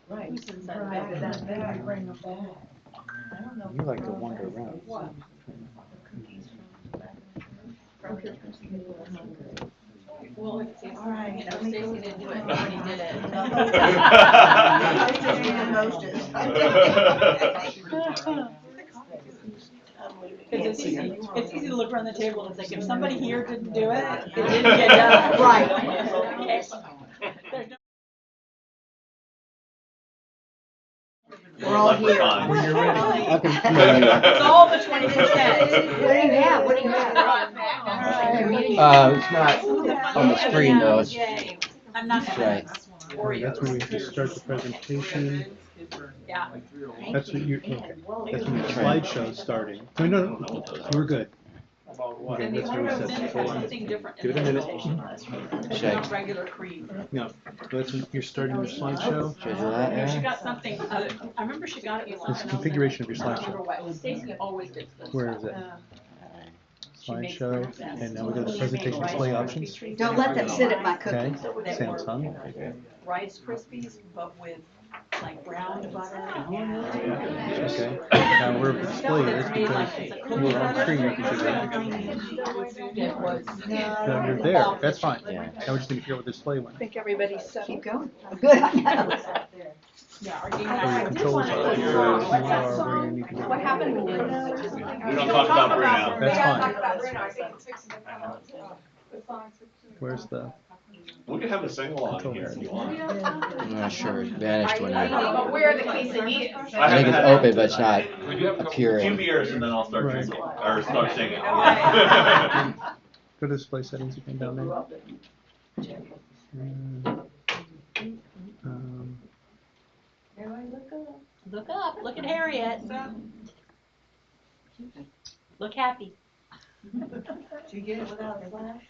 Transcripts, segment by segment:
Right. Who sends that Right, back? that they would bring them back. I don't know. You like to wander around. Well, if Stacy, All right. you know, Stacy didn't do it, nobody did it. Because it's easy to look around the table and think, if somebody here didn't do it, it didn't get done. Right. We're all here. When you're ready. It's all the 20%. What do you have? What do you have? It's not on the screen though. It's Yay. I'm not that's gonna. right. That's when we have to start the presentation. Yeah. That's when your slideshow's starting. No, no, no, we're good. Okay, And the that's only where we reason set is the something different Give in it the a minute. presentation. Should I- Not regular cream. No, that's when you're starting your slideshow. Should I do that? She Yeah. got something other, I remember she got it with something It's else. configuration of your I don't remember slideshow. what. Stacy always gets this. Where is it? Slideshow, and now we go to presentation display options. Don't let them sit at my Okay, cookies. Samsung. Rice Krispies, but with like browned butter Okay, now we're displaying this because we're on screen configuration. It was. No, you're there, that's fine. Yeah. Now we just need to figure out what display went. Keep going. Good, I know. Yeah, our Where your controls are. Where you are, where you need to go. What happened? We don't talk about Bruno. That's Yeah, fine. talk about Bruno, I think it's fixing to come up. The songs. Where's the? We could have a sing-along here if you want. I'm not sure. It vanished when I. But where are the quesadillas? I think it's open, but it's not We do have a few appearing. beers and then I'll start Right. drinking, or start singing. Go to display settings again down there. Um, Look up, look at Harriet. Look happy. Did you get it without the flash?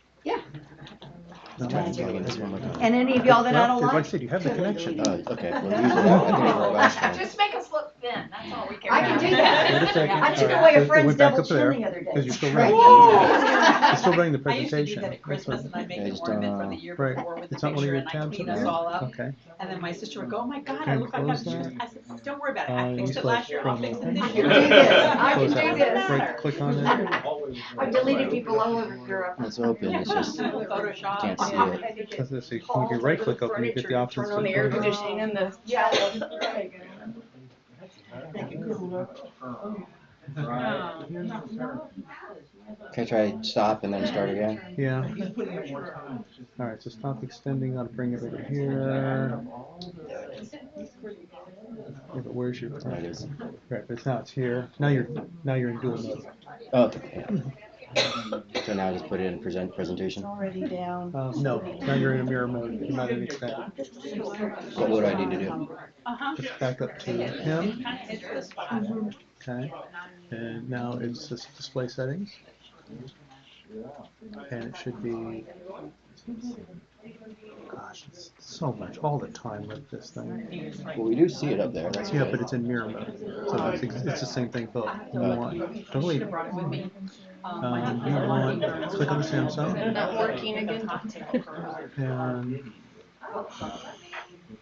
no, Trying to plug in this one more time. And any of y'all that I don't Well, like I like? said, you have the connection. Okay. Well, usually I think it worked last time. Just make us look thin, that's all we care I about. can do that. Wait a second. I took All away right, a it friend's went back double up there, chin the other day. 'cause you're still Right. running. It's still running the I used to do presentation. that at Christmas and I'd make I an just ornament don't from the year Right. before with the It's not one of picture your and I'd tabs clean up us there? all up. Okay. And then my sister would go, oh my God, I Can look like I'm, close that? I said, don't worry about it, I You fixed it select last year, I'll from fix it open. this I year. can do this. I can Close do that. this. Right, click on it. I've deleted people all over Europe. It's open. It's just Photoshop. can't see it. Let's see, when you right click open, you get the options. Turn on the air to- conditioning and the. Yeah. Can I try stop and then start again? Yeah. All right, so stop extending, I'll bring it over here. Yeah, but where's your? There it is. Right, but now it's here. Now you're in dual mode. Oh, okay. So now I just put it in presentation. Already down. No, now you're in a mirror mode. You're not in extend. What do I need to do? Uh-huh. Just back up to him. It's this spot. Okay. And now it's just display settings. And it should be. Gosh, it's so much all the time with this thing. Well, we do see it up there. That's Yeah, good. but it's in mirror mode, so it's the same thing both. You want delete it. Brought it with me. You want click on the Samsung Not working again. and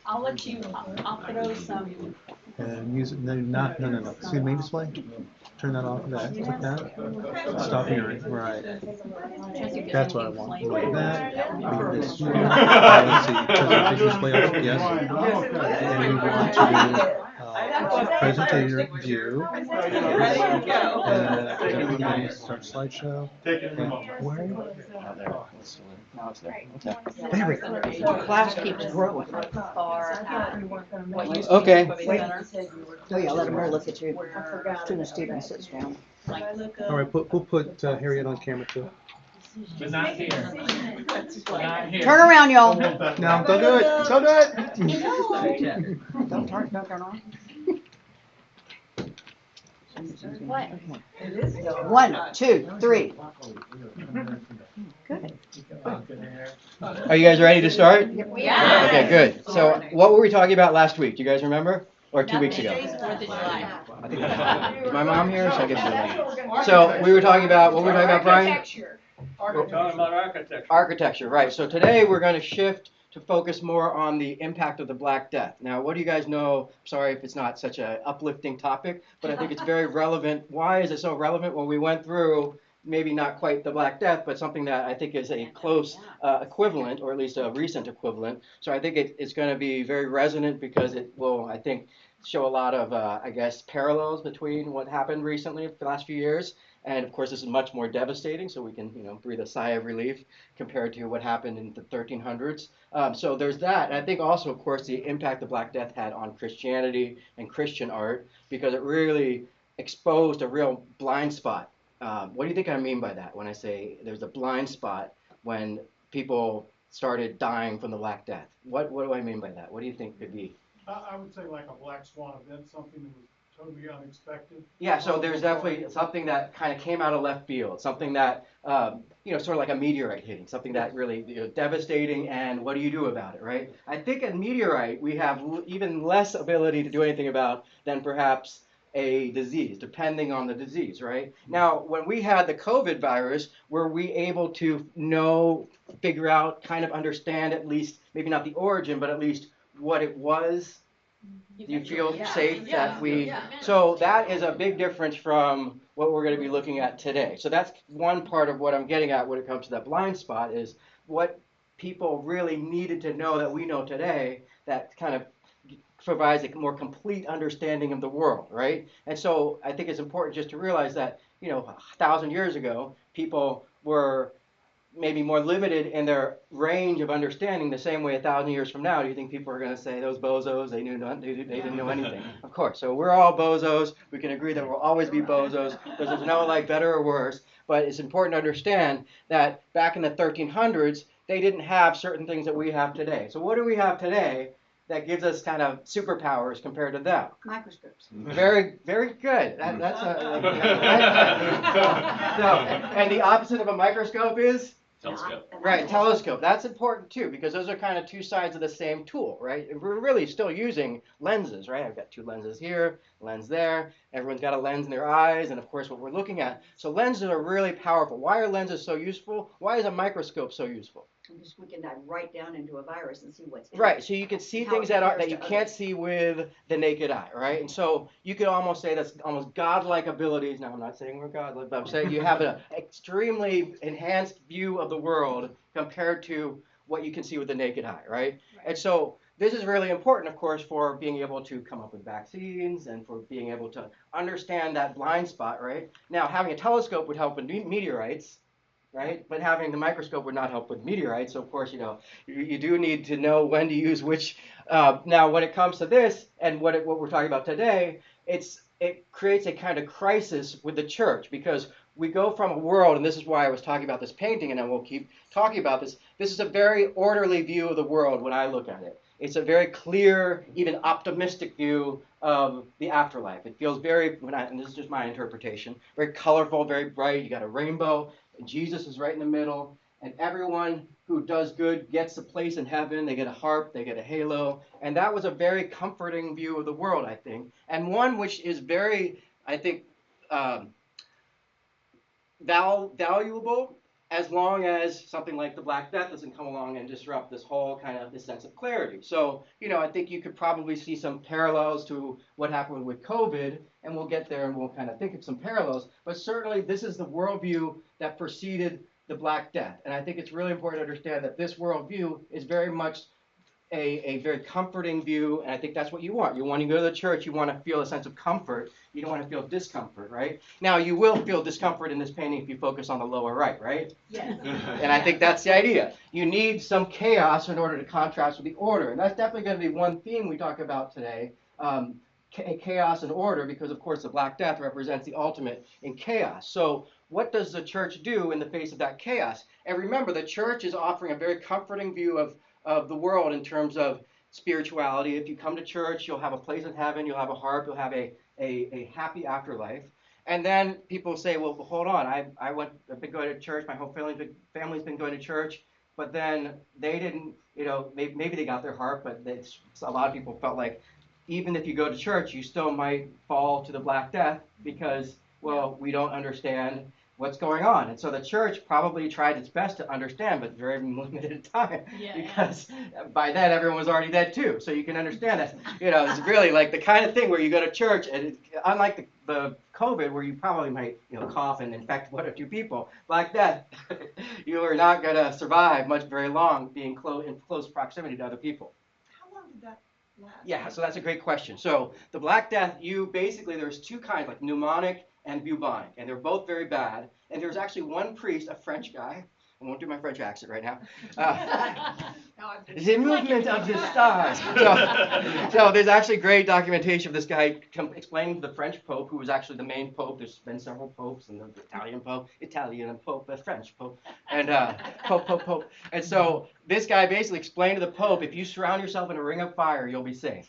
I'll let you, I'll throw some, use it. No. See the main display? Turn that off. That click that. Stop hearing. Right. That's what I want. Like that. Leave this here. Let's see. Presentation display option. Yes. And we want to presentation view. ready to go. And start slideshow. And where? Not there. Now it's there. Okay. There we go. The class keeps growing. What used to be Okay. Kobe Center. Oh yeah, let them all look at you. As soon as Stephen sits down. All right, we'll put Harriet on camera too. But not here. Not here. Turn around, y'all. No, don't do it. Don't do it. Don't turn on. What? 1, 2, 3. Good. Are you guys ready to start? Yeah. Okay, good. So what were we talking about last week? Do you guys remember? Or 2 weeks ago? Today's 4th of July. Is my mom here? So I guess so we were talking about, what were we talking about, Brian? We're talking about architecture. Architecture, right. So today we're going to shift to focus more on the impact of the Black Death. Now, what do you guys know? Sorry if it's not such an uplifting topic, but I think it's very relevant. Why is it so relevant? Well, we went through maybe not quite the Black Death, but something that I think is a close equivalent, or at least a recent equivalent. So I think it's going to be very resonant because it will, I think, show a lot of, I guess, parallels between what happened recently for the last few years. And of course, this is much more devastating, so we can, breathe a sigh of relief compared to what happened in the 1300s. So there's that. And I think also, of course, the impact the Black Death had on Christianity and Christian art, because it really exposed a real blind spot. What do you think I mean by that when I say there's a blind spot when people started dying from the Black Death? What do I mean by that? What do you think could be? I would say like a black swan event, something that was totally unexpected. Yeah, so there's definitely something that kind of came out of left field, something that, sort of like a meteorite hitting, something that really, devastating, and what do you do about it, right? I think a meteorite we have even less ability to do anything about than perhaps a disease, depending on the disease, right? Now, when we had the COVID virus, were we able to figure out, kind of understand at least, maybe not the origin, but at least what it was? Do you feel safe that we? So that is a big difference from what we're going to be looking at today. So that's one part of what I'm getting at when it comes to that blind spot, is what people really needed to know that we know today, that kind of provides a more complete understanding of the world, right? And so I think it's important just to realize that, 1,000 years ago, people were maybe more limited in their range of understanding, the same way 1,000 years from now, do you think people are going to say, those bozos, they didn't know anything? Of course. So we're all bozos. We can agree that we'll always be bozos, because there's no better or worse. But it's important to understand that back in the 1300s, they didn't have certain things that we have today. So what do we have today that gives us kind of superpowers compared to them? Microscopes. Very, very good. That's and the opposite of a microscope is? Telescope. Right, telescope. That's important too, because those are kind of two sides of the same tool, right? And we're really still using lenses, right? I've got two lenses here, lens there. Everyone's got a lens in their eyes, and of course what we're looking at. So lenses are really powerful. Why are lenses so useful? Why is a microscope so useful? Because we can dive right down into a virus and see what's in Right, it. so you can see How things it compares that to you can't others. see with the naked eye, right? And so you could almost say that's almost godlike abilities. Now, I'm not saying we're godlike, but I'm saying you have an extremely enhanced view of the world compared to what you can see with the naked eye, right? And so this is really important, of course, for being able to come up with vaccines and for being able to understand that blind spot, right? Now, having a telescope would help with meteorites, right? But having the microscope would not help with meteorites. So of course, you do need to know when to use which. Now, when it comes to this and what we're talking about today, it creates a kind of crisis with the church, because we go from a world, and this is why I was talking about this painting, and I will keep talking about this. This is a very orderly view of the world when I look at it. It's a very clear, even optimistic view of the afterlife. It feels very, and this is just my interpretation, very colorful, very bright. You got a rainbow. Jesus is right in the middle, and everyone who does good gets a place in heaven. They get a harp, they get a halo, and that was a very comforting view of the world, I think, and one which is very, I think, valuable, as long as something like the Black Death doesn't come along and disrupt this whole kind of this sense of clarity. So, I think you could probably see some parallels to what happened with COVID, and we'll get there and we'll kind of think of some parallels. But certainly this is the worldview that preceded the Black Death. And I think it's really important to understand that this worldview is very much a very comforting view, and I think that's what you want. You want to go to the church, you want to feel a sense of comfort. You don't want to feel discomfort, right? Now, you will feel discomfort in this painting if you focus on the lower right, right? Yes. And I think that's the idea. You need some chaos in order to contrast with the order. And that's definitely going to be one theme we talk about today, chaos and order, because, of course, the Black Death represents the ultimate in chaos. So what does the church do in the face of that chaos? And remember, the church is offering a very comforting view of the world in terms of spirituality. If you come to church, you'll have a place in heaven, you'll have a harp, you'll have a happy afterlife. And then people say, well, hold on, I've been going to church, my whole family's been going to church, but then they didn't, maybe they got their harp, but a lot of people felt like even if you go to church, you still might fall to the Black Death because, well, we don't understand what's going on. And so the church probably tried its best to understand, but very limited time, Yeah. because by then everyone was already dead too. So you can understand that, it's really like the kind of thing where you go to church, and unlike the COVID, where you probably might, cough and infect one or two people, like that, you are not going to survive very long being in close proximity to other people. How long did that last? Yeah, so that's a great question. So the Black Death, there's two kinds, like pneumonic and bubonic, and they're both very bad. And there's actually one priest, a French guy, I won't do my French accent right now, the movement of the stars. So there's actually great documentation of this guy explaining to the French Pope, who was actually the main Pope. There's been several popes, and the Italian Pope, the French Pope, and Pope. And so this guy basically explained to the Pope, if you surround yourself in a ring of fire, you'll be safe.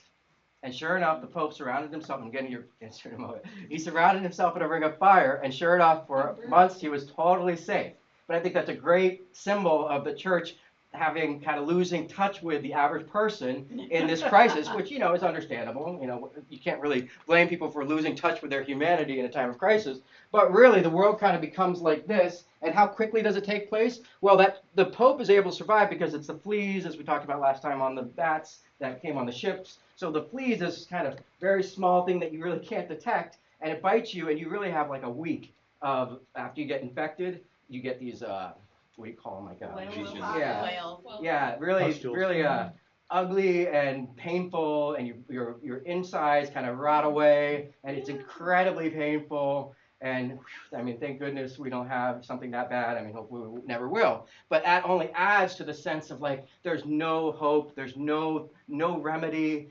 And sure enough, the Pope surrounded himself. I'm getting your answer in a moment. He surrounded himself in a ring of fire, and sure enough, for months he was totally safe. But I think that's a great symbol of the church having kind of losing touch with the average person in this crisis, which, is understandable. You can't really blame people for losing touch with their humanity in a time of crisis. But really, the world kind of becomes like this. And how quickly does it take place? Well, the Pope is able to survive because it's the fleas, as we talked about last time, on the bats that came on the ships. So the fleas is this kind of very small thing that you really can't detect, and it bites you, and you really have like a week of, after you get infected, you get these, what do you call them? Really ugly and painful, and your insides kind of rot away, and it's incredibly painful. And thank goodness we don't have something that bad. Hopefully we never will. But that only adds to the sense of like there's no hope, there's no remedy.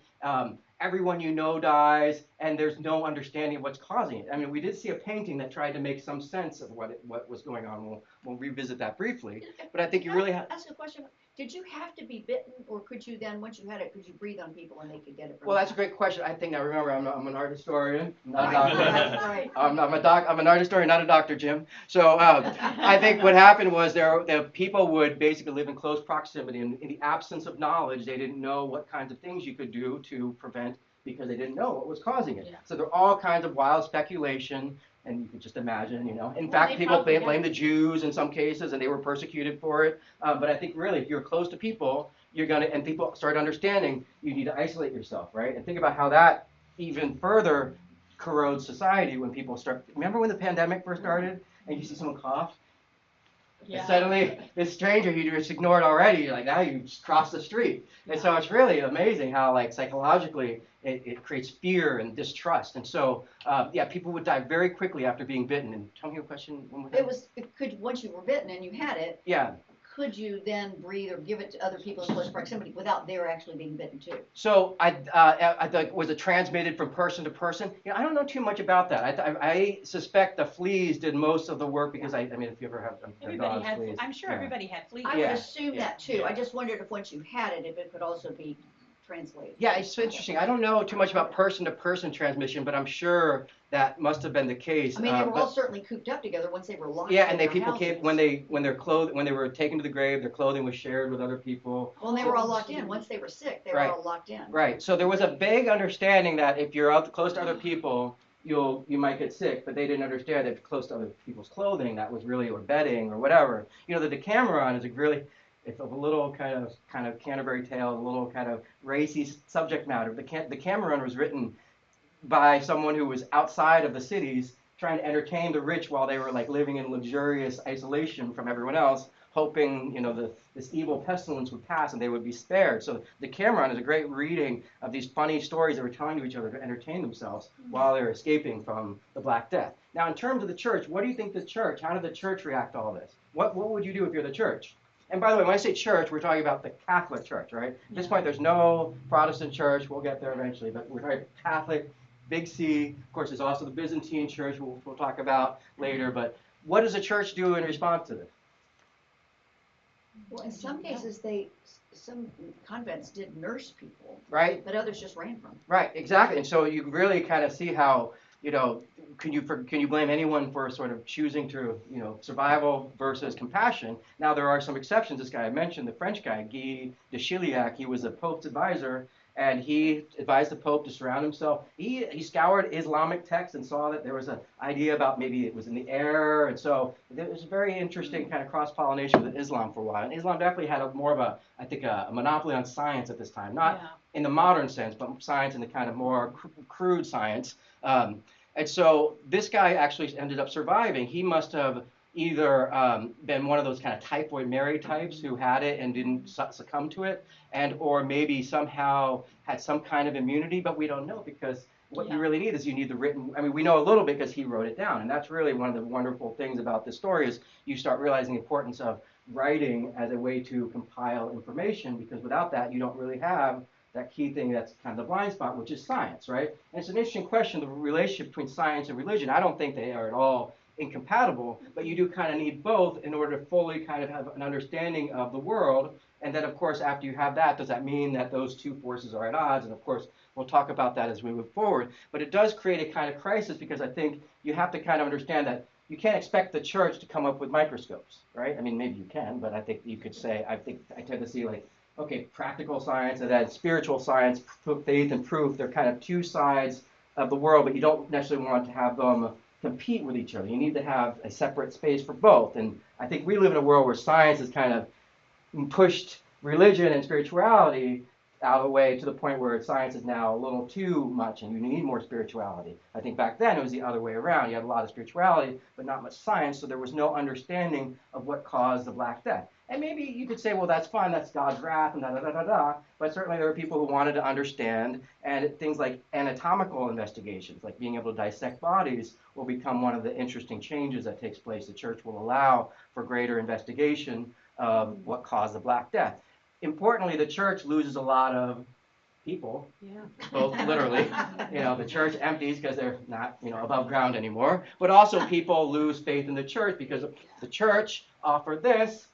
Everyone dies, and there's no understanding of what's causing it. We did see a painting that tried to make some sense of what was going on. We'll revisit that briefly. But I think you really have. Ask a question. Did you have to be bitten, or could you then, once you had it, could you breathe on people and they could get it? Well, that's a great question. I think now remember I'm an art historian, not a Right, doctor. right. I'm an art historian, not a doctor, Jim. So I think what happened was the people would basically live in close proximity. In the absence of knowledge, they didn't know what kinds of things you could do to prevent, because they didn't know what was causing it. Yeah. So there are all kinds of wild speculation, and you can just imagine, In fact, people blame the Jews in some cases, and they were persecuted for it. But I think really, if you're close to people, and people start understanding, you need to isolate yourself, right? And think about how that even further corrodes society when people start. Remember when the pandemic first started, and you see someone cough? Yeah. And suddenly, this stranger you just ignored already, now you just cross the street. And so it's really amazing how, psychologically, it creates fear and distrust. And so, people would die very quickly after being bitten. And tell me your question one more time. Once you were bitten and you had it, Yeah. could you then breathe or give it to other people in close proximity without their actually being bitten too? So was it transmitted from person to person? I don't know too much about that. I suspect the fleas did most of the work, because if you ever have Everybody had, fleas. I'm sure Yeah. everybody had fleas. I Yeah. would assume that too. I just wondered if once you had it, if it could also be translated. Yeah, it's interesting. I don't know too much about person-to-person transmission, but I'm sure that must have been the case. They were but- all certainly cooped up together once they were locked Yeah, in and their people came houses. when they were taken to the grave, their clothing was shared with other people. Well, and they were all locked in. Once they were sick, they were Right. all locked in. Right. So there was a vague understanding that if you're out close to other people, you might get sick, but they didn't understand that if close to other people's clothing, that was really, or bedding or whatever. The Decameron is it's a little kind of Canterbury Tale, a little kind of racy subject matter. The Decameron was written by someone who was outside of the cities, trying to entertain the rich while they were living in luxurious isolation from everyone else, hoping this evil pestilence would pass and they would be spared. So the Decameron is a great reading of these funny stories they were telling to each other to entertain themselves while they were escaping from the Black Death. Now, in terms of the church, what do you think how did the church react to all this? What would you do if you're the church? And by the way, when I say church, we're talking about the Catholic Church, right? At this point, there's no Protestant church. We'll get there eventually, but we're talking Catholic, big C. Of course, there's also the Byzantine church we'll talk about later. But what does the church do in response to this? Well, in some cases, some convents did nurse people, Right? but others just ran from them. Right, exactly. And so you really kind of see how, can you blame anyone for sort of choosing to, survival versus compassion? Now, there are some exceptions. This guy I mentioned, the French guy, Guy de Chiliac, he was a Pope's advisor, and he advised the Pope to surround himself. He scoured Islamic texts and saw that there was an idea about maybe it was in the air, and so there was a very interesting kind of cross-pollination with Islam for a while. And Islam definitely had more of a, I think, a monopoly on science at this time, not in the modern sense, but science in the kind of more crude science. And so this guy actually ended up surviving. He must have either been one of those kind of typhoid Mary types who had it and didn't succumb to it, and or maybe somehow had some kind of immunity, but we don't know, because what you really need is you need the written, I mean, we know a little bit because he wrote it down, and that's really one of the wonderful things about this story is you start realizing the importance of writing as a way to compile information, because without that you don't really have that key thing that's kind of the blind spot, which is science, right? And it's an interesting question, the relationship between science and religion. I don't think they are at all incompatible, but you do kind of need both in order to fully kind of have an understanding of the world. And then, of course, after you have that, does that mean that those two forces are at odds? And of course, we'll talk about that as we move forward. But it does create a kind of crisis, because I think you have to kind of understand that you can't expect the church to come up with microscopes, right? I mean, maybe you can, but I think you could say, I tend to see like, okay, practical science and then spiritual science, faith and proof, they're kind of two sides of the world, but you don't necessarily want to have them compete with each other. You need to have a separate space for both. And I think we live in a world where science has kind of pushed religion and spirituality out of the way to the point where science is now a little too much and you need more spirituality. I think back then it was the other way around. You had a lot of spirituality, but not much science, so there was no understanding of what caused the Black Death. And maybe you could say, well, that's fine, that's God's wrath, and da-da-da-da-da, but certainly there were people who wanted to understand, and things like anatomical investigations, like being able to dissect bodies, will become one of the interesting changes that takes place. The church will allow for greater investigation of what caused the Black Death. Importantly, the church loses a lot of people, both literally. The church empties because they're not, above ground anymore. But also people lose faith in the church because the church offered this,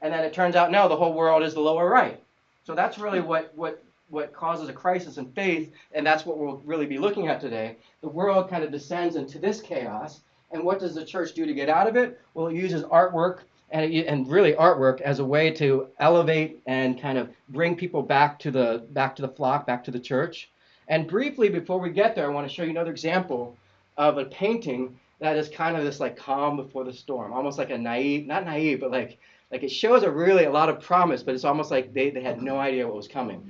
and then it turns out, no, the whole world is the lower right. So that's really what causes a crisis in faith, and that's what we'll really be looking at today. The world kind of descends into this chaos, and what does the church do to get out of it? Well, it uses artwork and really artwork as a way to elevate and kind of bring people back to the flock, back to the church. And briefly, before we get there, I want to show you another example of a painting that is kind of this like calm before the storm, almost like a naive, not naive, but like it shows a lot of promise, but it's almost like they had no idea what was coming.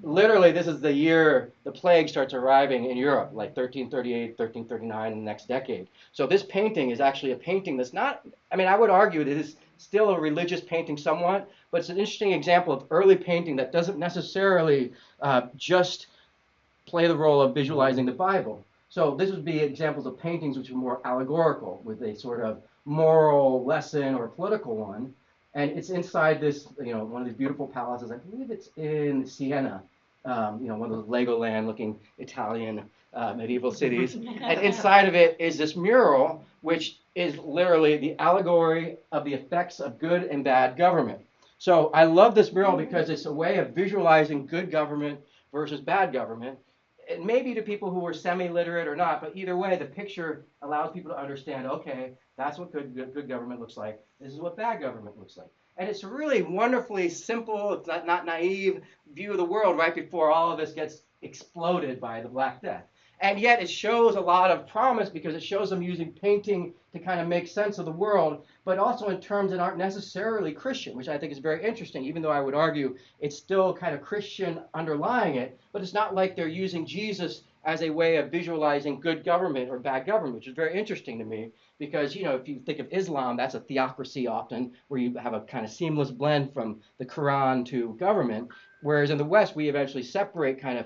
Literally, this is the year the plague starts arriving in Europe, like 1338, 1339, in the next decade. So this painting is actually a painting that's not, I would argue it is still a religious painting somewhat, but it's an interesting example of early painting that doesn't necessarily just play the role of visualizing the Bible. So this would be examples of paintings which are more allegorical, with a sort of moral lesson or political one. And it's inside this, one of these beautiful palaces. I believe it's in Siena, one of those Legoland-looking Italian medieval cities. And inside of it is this mural, which is literally the allegory of the effects of good and bad government. So I love this mural because it's a way of visualizing good government versus bad government. It may be to people who are semi-literate or not, but either way, the picture allows people to understand, okay, that's what good government looks like. This is what bad government looks like. And it's a really wonderfully simple, it's not naive view of the world right before all of this gets exploded by the Black Death. And yet it shows a lot of promise because it shows them using painting to kind of make sense of the world, but also in terms that aren't necessarily Christian, which I think is very interesting, even though I would argue it's still kind of Christian underlying it, but it's not like they're using Jesus as a way of visualizing good government or bad government, which is very interesting to me because, if you think of Islam, that's a theocracy often, where you have a kind of seamless blend from the Quran to government, whereas in the West, we eventually separate kind of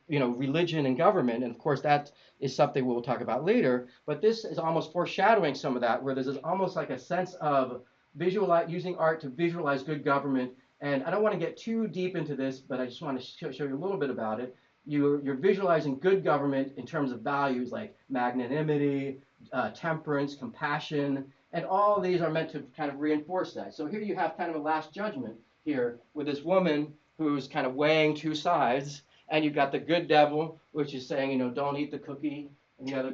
religion and government, and of course that is something we'll talk about later, but this is almost foreshadowing some of that, where there's almost like a sense of using art to visualize good government. And I don't want to get too deep into this, but I just want to show you a little bit about it. You're visualizing good government in terms of values like magnanimity, temperance, compassion, and all these are meant to kind of reinforce that. So here you have kind of a last judgment here with this woman who's kind of weighing two sides. And you've got the good devil, which is saying, don't eat the cookie. And the other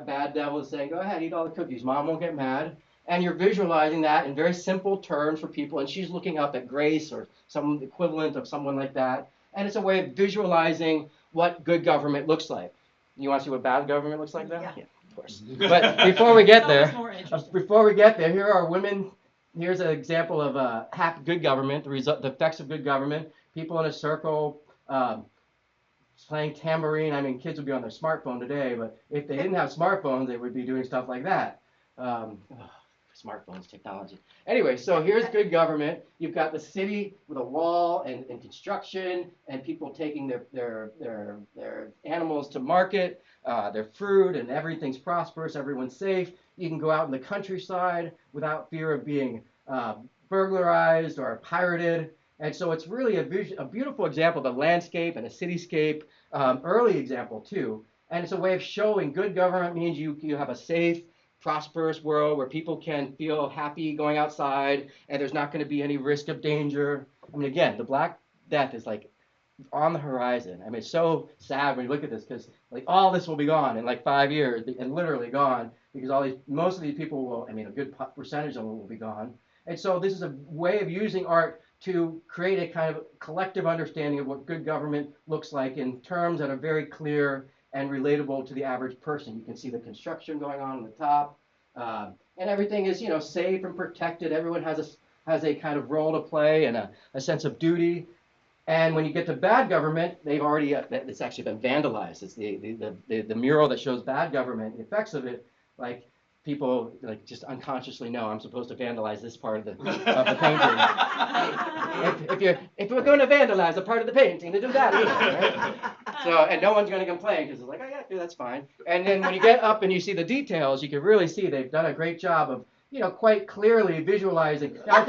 bad devil is saying, go ahead, eat all the cookies. Mom won't get mad. And you're visualizing that in very simple terms for people. And she's looking up at Grace or some equivalent of someone like that. and it's a way of visualizing what good government looks like. You want to see what bad government looks like now? Yeah. Of course. But before we get It's always there, more interesting. before we get there, here are women. Here's an example of good government, the effects of good government. People in a circle playing tambourine. I mean, kids would be on their smartphone today, but if they didn't have smartphones, they would be doing stuff like that. Smartphones, technology. Anyway, so here's good government. You've got the city with a wall and construction and people taking their animals to market, their fruit, and everything's prosperous, everyone's safe. You can go out in the countryside without fear of being burglarized or pirated. And so it's really a beautiful example of a landscape and a cityscape, early example too. And it's a way of showing good government means you have a safe, prosperous world where people can feel happy going outside and there's not going to be any risk of danger. I mean, again, the Black Death is like on the horizon. I mean, it's so sad when you look at this because like all this will be gone in like 5 years and literally gone because most of these people will, I mean, a good percentage of them will be gone. And so this is a way of using art to create a kind of collective understanding of what good government looks like in terms that are very clear and relatable to the average person. You can see the construction going on the top, and everything is, safe and protected. Everyone has a kind of role to play and a sense of duty. And when you get to bad government, they've already it's actually been vandalized. It's the mural that shows bad government, the effects of it, like. People like just unconsciously know I'm supposed to vandalize this part of the painting. if we're going to vandalize a part of the painting, to do that either, right? So and no one's going to complain because it's like, oh yeah, that's fine. And then when you get up and you see the details, you can really see they've done a great job of quite clearly visualizing. Now,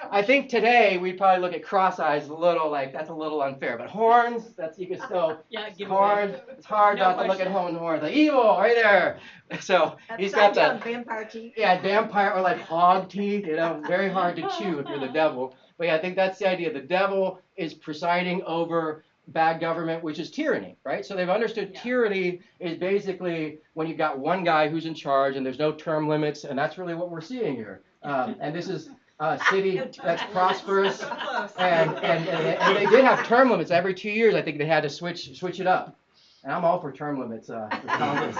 I think today we'd probably look at cross eyes a little like that's a little unfair, but horns, you can still horns. It's hard not to look at horns. Like evil right there. So he's got that vampire teeth. Yeah, vampire or like hog teeth. Very hard to chew if you're the devil. But yeah, I think that's the idea. The devil is presiding over bad government, which is tyranny, right? So they've understood tyranny is basically when you've got one guy who's in charge and there's no term limits, and that's really what we're seeing here. And this is a city that's prosperous, and they did have term limits every 2 years. I think they had to switch it up. And I'm all for term limits for Congress.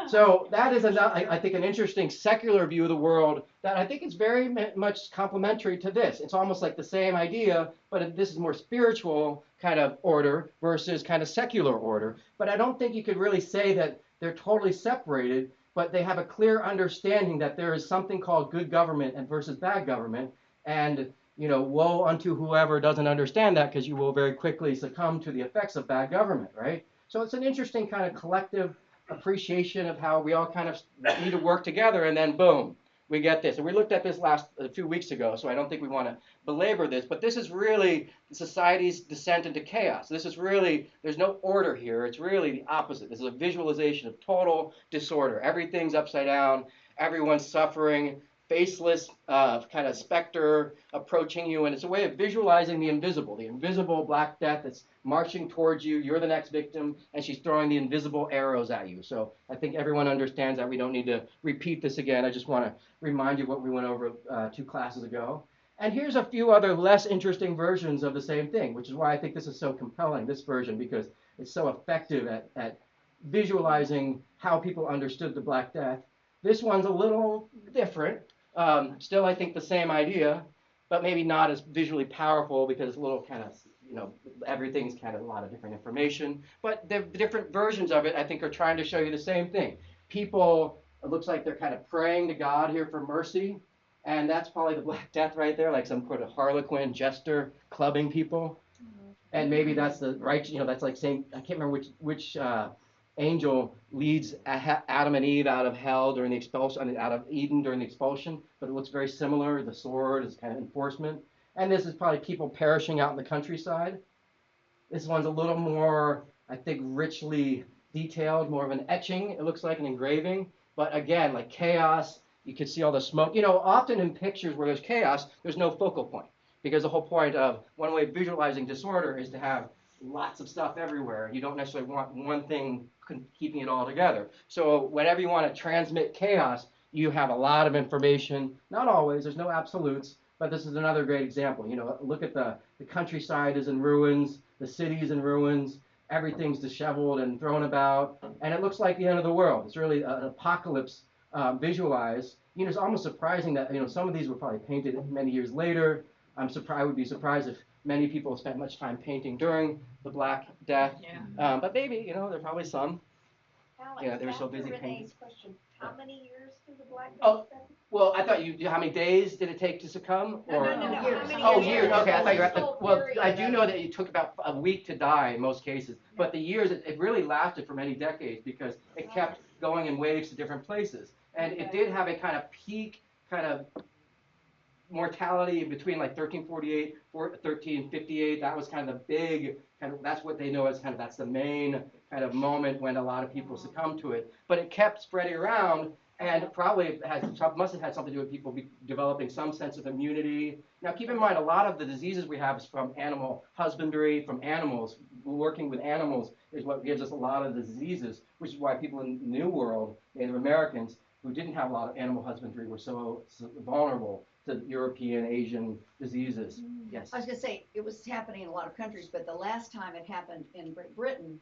So that is, I think, an interesting secular view of the world that I think is very much complementary to this. It's almost like the same idea, but this is more spiritual kind of order versus kind of secular order. But I don't think you could really say that they're totally separated, but they have a clear understanding that there is something called good government and versus bad government. And woe unto whoever doesn't understand that because you will very quickly succumb to the effects of bad government, right? So it's an interesting kind of collective appreciation of how we all kind of need to work together, and then boom, we get this. And we looked at this a few weeks ago, so I don't think we want to belabor this, but this is really society's descent into chaos. This is really, there's no order here. It's really the opposite. This is a visualization of total disorder. Everything's upside down. Everyone's suffering. Faceless kind of specter approaching you, and it's a way of visualizing the invisible Black Death that's marching towards you. You're the next victim, and she's throwing the invisible arrows at you. So I think everyone understands that. We don't need to repeat this again. I just want to remind you what we went over 2 classes ago. And here's a few other less interesting versions of the same thing, which is why I think this is so compelling, this version, because it's so effective at visualizing how people understood the Black Death. This one's a little different. Still, I think the same idea, but maybe not as visually powerful because it's a little kind of, everything's kind of a lot of different information. But the different versions of it, I think, are trying to show you the same thing. People, it looks like they're kind of praying to God here for mercy. And that's probably the Black Death right there, like some sort of harlequin jester clubbing people. And maybe that's the right, that's like saying, I can't remember which angel leads Adam and Eve out of hell during the expulsion, out of Eden during the expulsion, but it looks very similar. The sword is kind of enforcement. And this is probably people perishing out in the countryside. This one's a little more, I think, richly detailed, more of an etching. It looks like an engraving, but again, like chaos. You can see all the smoke. Often in pictures where there's chaos, there's no focal point, because the whole point of one way of visualizing disorder is to have lots of stuff everywhere. You don't necessarily want one thing keeping it all together. So whenever you want to transmit chaos, you have a lot of information. Not always, there's no absolutes, But this is another great example. Look at the countryside is in ruins, the city is in ruins, everything's disheveled and thrown about, and it looks like the end of the world. It's really an apocalypse visualized. It's almost surprising that some of these were probably painted many years later. I would be surprised if many people spent much time painting during the Black Death. Yeah. But maybe, there's probably some. Alex, They were so back to busy painting. Renee's question, how many years did the Black Death Oh, spend? Well, I thought how many days did it take to succumb? No, Or, no, no, Years. how many Oh, years? years. Okay, I thought you were at the. Full Well, period I do of- know that it took about a week to die in most cases, but the years it really lasted for many decades because it kept going in waves to different places, and it did have a kind of peak kind of mortality between like 1348, 1358. That was kind of the big kind of, that's what they know as kind of, that's the main kind of moment when a lot of people succumbed to it. But it kept spreading around, and probably must have had something to do with people developing some sense of immunity. Now keep in mind, a lot of the diseases we have is from animal husbandry, from animals. Working with animals is what gives us a lot of the diseases, which is why people in the New World, Native Americans, who didn't have a lot of animal husbandry, were so vulnerable to European, Asian diseases. Yes. I was gonna say, it was happening in a lot of countries, but the last time it happened in Great Britain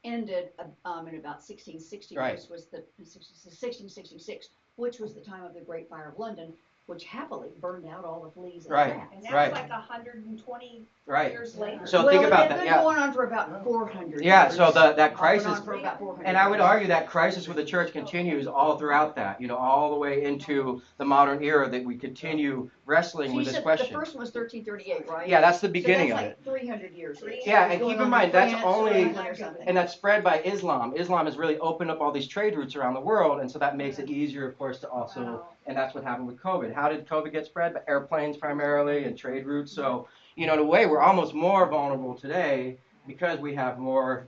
ended in about 1660, Right. which was the 1666, which was the time of the Great Fire of London, which happily burned out all the fleas and Right. rats. And that's Right. like 120 Right. years later. So Well, think about it's that. been Yeah. going on for about 400 Yeah, years. so that Went crisis, on for about 400 and I would years. argue that crisis with the church continues all throughout that, all the way into the modern era, that we continue wrestling So you with this said question. the first one was 1338, right? Yeah, that's the beginning so of that's it. like 300 years. Yeah, It's and going keep on in mind, that's France, only, England or something. and that's spread by Islam. Islam has really opened up all these trade routes around the world, and so that makes it easier, of course, to also, and that's what happened with COVID. How did COVID get spread? By airplanes primarily and trade routes. So, in a way, we're almost more vulnerable today because we have more,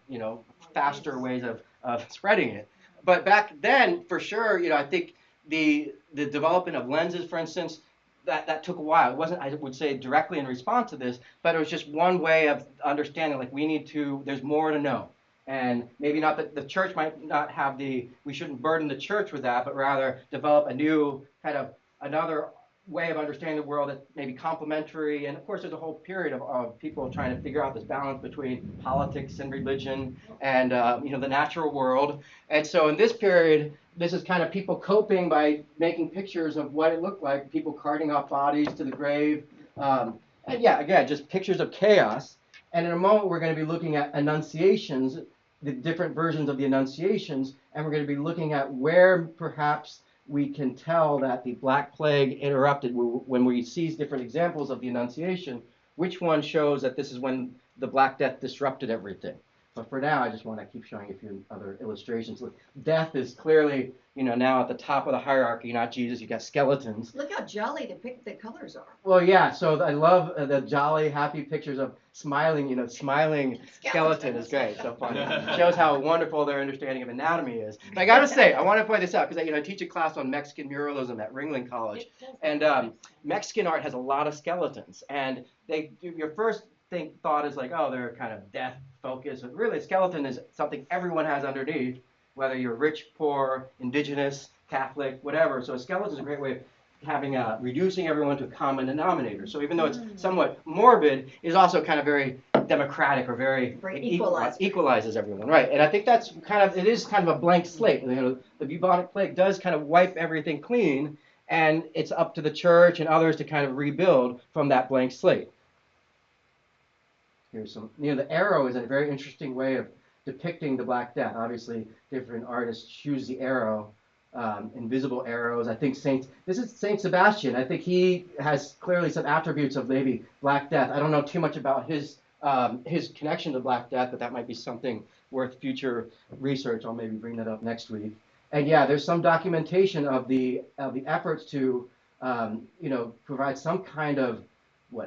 faster ways of spreading it. But back then, for sure, I think the development of lenses, for instance, that took a while. It wasn't, I would say, directly in response to this, but it was just one way of understanding, like, there's more to know. And maybe not that the church might not have we shouldn't burden the church with that, but rather develop a new kind of another way of understanding the world that may be complementary. And of course, there's a whole period of people trying to figure out this balance between politics and religion and the natural world. And so in this period, this is kind of people coping by making pictures of what it looked like, people carting off bodies to the grave. And yeah, again, just pictures of chaos. And in a moment, we're going to be looking at Annunciations, the different versions of the Annunciations, and we're going to be looking at where perhaps we can tell that the Black Plague interrupted. When we see different examples of the Annunciation, which one shows that this is when the Black Death disrupted everything. But for now, I just want to keep showing a few other illustrations. Look, death is clearly, now at the top of the hierarchy, not Jesus. You got skeletons. Look how jolly the colors are. Well, yeah. So I love the jolly, happy pictures of smiling. Smiling skeleton is great. So funny. Shows how wonderful their understanding of anatomy is. But I gotta say, I want to point this out because I teach a class on Mexican muralism at Ringling College, and Mexican art has a lot of skeletons, and your first thought is like, oh, they're kind of death focused, but really, a skeleton is something everyone has underneath, whether you're rich, poor, indigenous, Catholic, whatever. So a skeleton is a great way of having reducing everyone to a common denominator. So even though it's somewhat morbid, it is also kind of very democratic or very equalizes everyone, right? And I think that's it is kind of a blank slate. The bubonic plague does kind of wipe everything clean, and it's up to the church and others to kind of rebuild from that blank slate. Here's some, the arrow is a very interesting way of depicting the Black Death. Obviously, different artists choose the arrow, invisible arrows. I think this is Saint Sebastian. I think he has clearly some attributes of maybe Black Death. I don't know too much about his connection to Black Death, but that might be something worth future research. I'll maybe bring that up next week. And yeah, there's some documentation of the efforts to, provide some kind of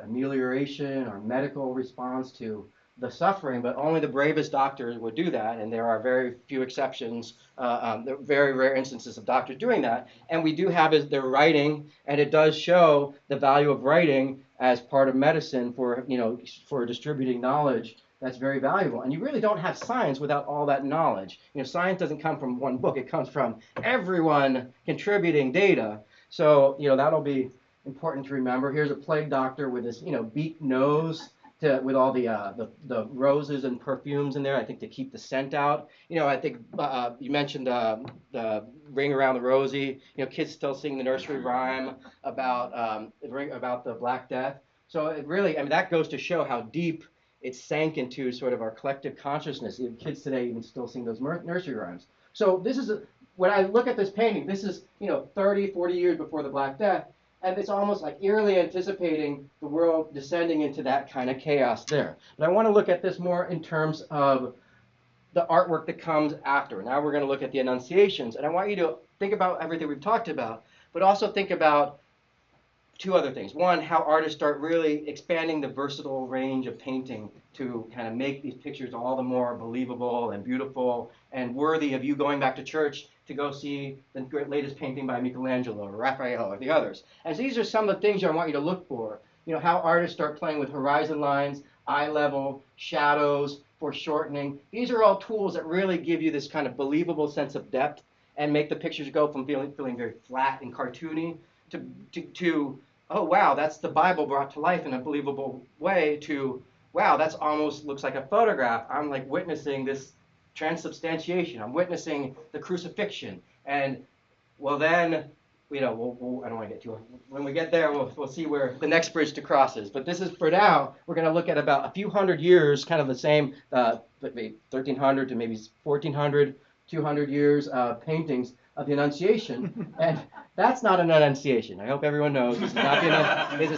amelioration or medical response to the suffering, but only the bravest doctors would do that, and there are very few exceptions. There are very rare instances of doctors doing that, and we do have their writing, and it does show the value of writing as part of medicine for distributing knowledge. That's very valuable, and you really don't have science without all that knowledge. Science doesn't come from one book; it comes from everyone contributing data. So that'll be important to remember. Here's a plague doctor with his, beaked nose with all the roses and perfumes in there, I think to keep the scent out. I think you mentioned the Ring Around the Rosie. Kids still sing the nursery rhyme about the Black Death. So it really, that goes to show how deep it sank into sort of our collective consciousness. Kids today even still sing those nursery rhymes. So this is, when I look at this painting, this is, 30, 40 years before the Black Death, and it's almost like eerily anticipating the world descending into that kind of chaos there. But I want to look at this more in terms of the artwork that comes after. Now we're going to look at the Annunciations, and I want you to think about everything we've talked about, but also think about two other things. One, how artists start really expanding the versatile range of painting to kind of make these pictures all the more believable and beautiful and worthy of you going back to church to go see the latest painting by Michelangelo or Raphael or the others. And so these are some of the things I want you to look for. How artists start playing with horizon lines, eye level, shadows, foreshortening. These are all tools that really give you this kind of believable sense of depth and make the pictures go from feeling very flat and cartoony to oh wow, that's the Bible brought to life in a believable way, to wow, that's almost looks like a photograph. I'm like witnessing this transubstantiation. I'm witnessing the crucifixion. And well then, I don't want to get too, when we get there, we'll see where the next bridge to cross is. But this is, for now, we're going to look at about a few hundred years, kind of the same, maybe 1300 to maybe 1400, 200 years paintings of the Annunciation, and that's not an Annunciation. I hope everyone knows this is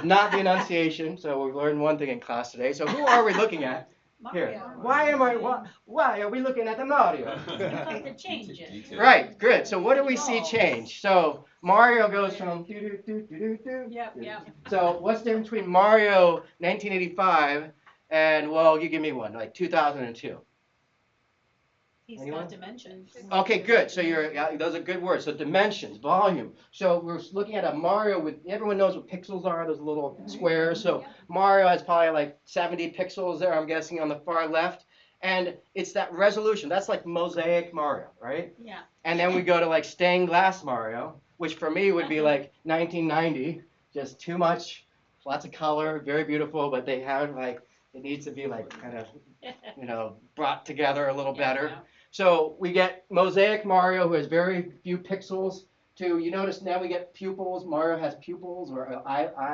not the Annunciation. So we've learned one thing in class today. So who are we looking at here? Why are we looking at the Mario? Because it changes. Right, good. So what do we see change? So Mario goes from Yep. So what's the difference between Mario 1985 and, well, you give me one, like 2002? He's Anyone? got dimensions. Okay, good. So those are good words. So dimensions, volume. So we're looking at a Mario with, everyone knows what pixels are, those little squares. So Mario has probably like 70 pixels there, I'm guessing, on the far left. And it's that resolution. That's like mosaic Mario, right? Yeah. And then we go to like stained glass Mario, which for me would be like 1990, just too much, lots of color, very beautiful, but they have like, it needs to be like kind of, brought together a little better. Yeah. So we get mosaic Mario, who has very few pixels, to, you notice now we get pupils. Mario has pupils, or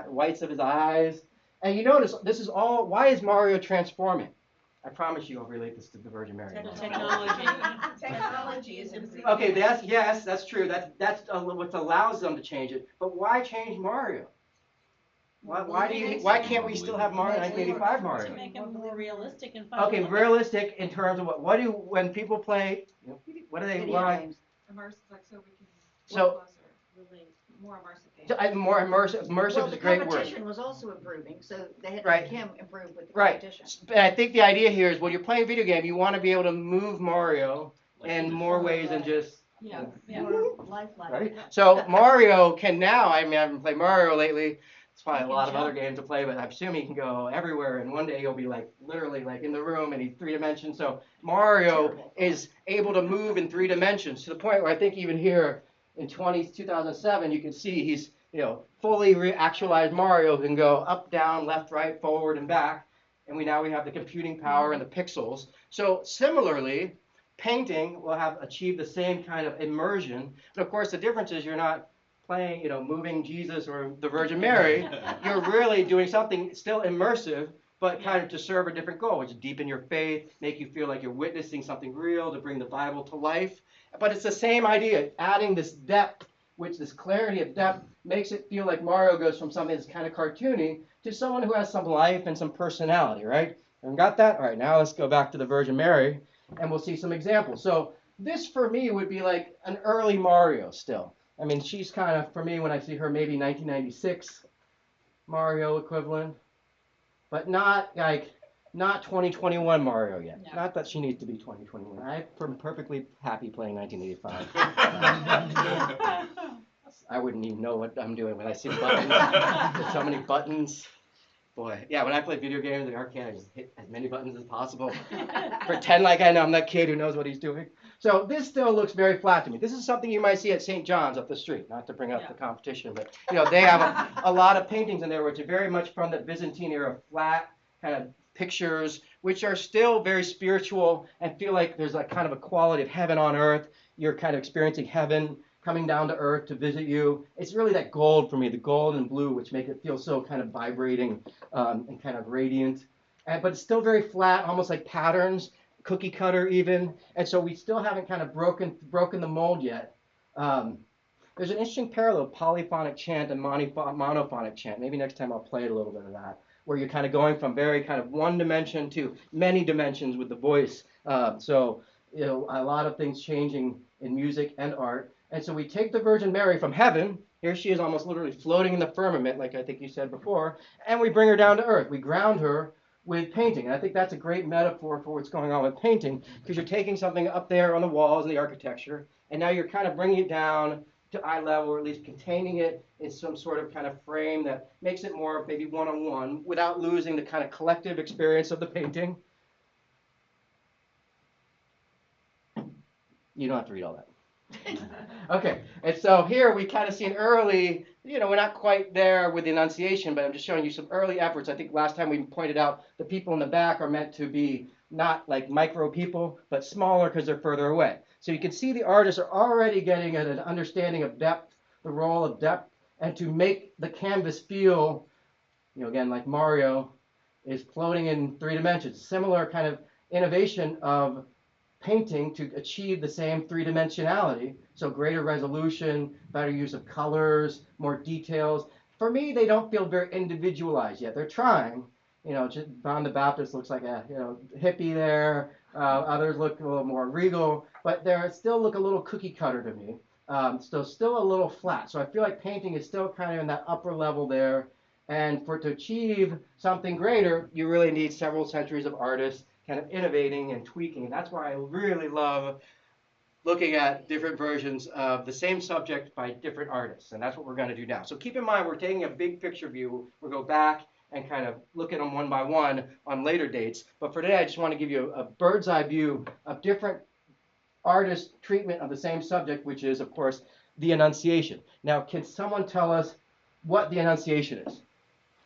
whites of his eyes. And you notice this is all, why is Mario transforming? I promise you I'll relate this to the Virgin Mary. Technology. Technology is improving. Okay, yes, that's true. That's what allows them to change it. But why change Mario? Why can't we still have Mario 1985 To Mario? make him more realistic and fun. Okay, realistic in terms of when people play, what do they Video want? games. Immersive, like so we can So- work closer, really more immersive games. More immersive. Well, Immersive is the a great word. competition was also improving, so they had to Right. make him improve with the Right. competition. But I think the idea here is when you're playing a video game, you want to be able to move Mario in more ways than just Yeah. More lifelike. right. So Mario can now. I haven't played Mario lately. It's probably a lot of other games to play, but I'm assuming he can go everywhere. And one day he'll be like literally like in the room, and he's 3 dimensions. So Mario is able to move in 3 dimensions to the point where I think even here in 2007, you can see he's fully actualized Mario, who can go up, down, left, right, forward, and back. And we have the computing power and the pixels. So similarly, painting will have achieved the same kind of immersion. But of course, the difference is you're not playing, moving Jesus or the Virgin Mary. You're really doing something still immersive, but kind of to serve a different goal, which is deepen your faith, make you feel like you're witnessing something real, to bring the Bible to life. But it's the same idea, adding this depth, which this clarity of depth makes it feel like Mario goes from something that's kind of cartoony to someone who has some life and some personality, right? Everyone got that? All right, now let's go back to the Virgin Mary, and we'll see some examples. So this, for me, would be like an early Mario still. I mean, she's kind of, for me, when I see her, maybe 1996 Mario equivalent, but not 2021 Mario yet. No. Not that she needs to be 2021. I'm perfectly happy playing 1985. I wouldn't even know what I'm doing when I see the buttons. There's so many buttons. Boy, yeah, when I play video games in the arcade, I just hit as many buttons as possible. Pretend like I know I'm that kid who knows what he's doing. So this still looks very flat to me. This is something you might see at St. John's up the street, not to bring up the competition, but they have a lot of paintings in there which are very much from the Byzantine era, flat kind of pictures, which are still very spiritual and feel like there's a kind of a quality of heaven on earth. You're kind of experiencing heaven coming down to earth to visit you. It's really that gold for me, the gold and blue, which make it feel so kind of vibrating and kind of radiant. But it's still very flat, almost like patterns, cookie cutter even. And so we still haven't kind of broken the mold yet. There's an interesting parallel, polyphonic chant and monophonic chant. Maybe next time I'll play a little bit of that, where you're kind of going from very kind of one dimension to many dimensions with the voice. So a lot of things changing in music and art. And so we take the Virgin Mary from heaven, here she is almost literally floating in the firmament, like I think you said before, and we bring her down to earth. We ground her with painting. And I think that's a great metaphor for what's going on with painting, because you're taking something up there on the walls and the architecture, and now you're kind of bringing it down to eye level, or at least containing it in some sort of kind of frame that makes it more maybe one-on-one without losing the kind of collective experience of the painting. You don't have to read all that. Okay, and so here we kind of see an early, we're not quite there with the Annunciation, but I'm just showing you some early efforts. I think last time we pointed out the people in the back are meant to be not like micro people, but smaller because they're further away. So you can see the artists are already getting at an understanding of depth, the role of depth, and to make the canvas feel, again, like Mario is floating in 3 dimensions. Similar kind of innovation of painting to achieve the same 3-dimensionality, so greater resolution, better use of colors, more details. For me, they don't feel very individualized yet. They're trying. John the Baptist looks like a hippie there. Others look a little more regal, but they still look a little cookie cutter to me. Still a little flat. So I feel like painting is still kind of in that upper level there. And to achieve something greater, you really need several centuries of artists kind of innovating and tweaking. That's why I really love looking at different versions of the same subject by different artists. And that's what we're going to do now. So keep in mind, we're taking a big picture view. We'll go back and kind of look at them one by one on later dates. But for today, I just want to give you a bird's eye view of different artists' treatment of the same subject, which is, of course, the Annunciation. Now, can someone tell us what the Annunciation is?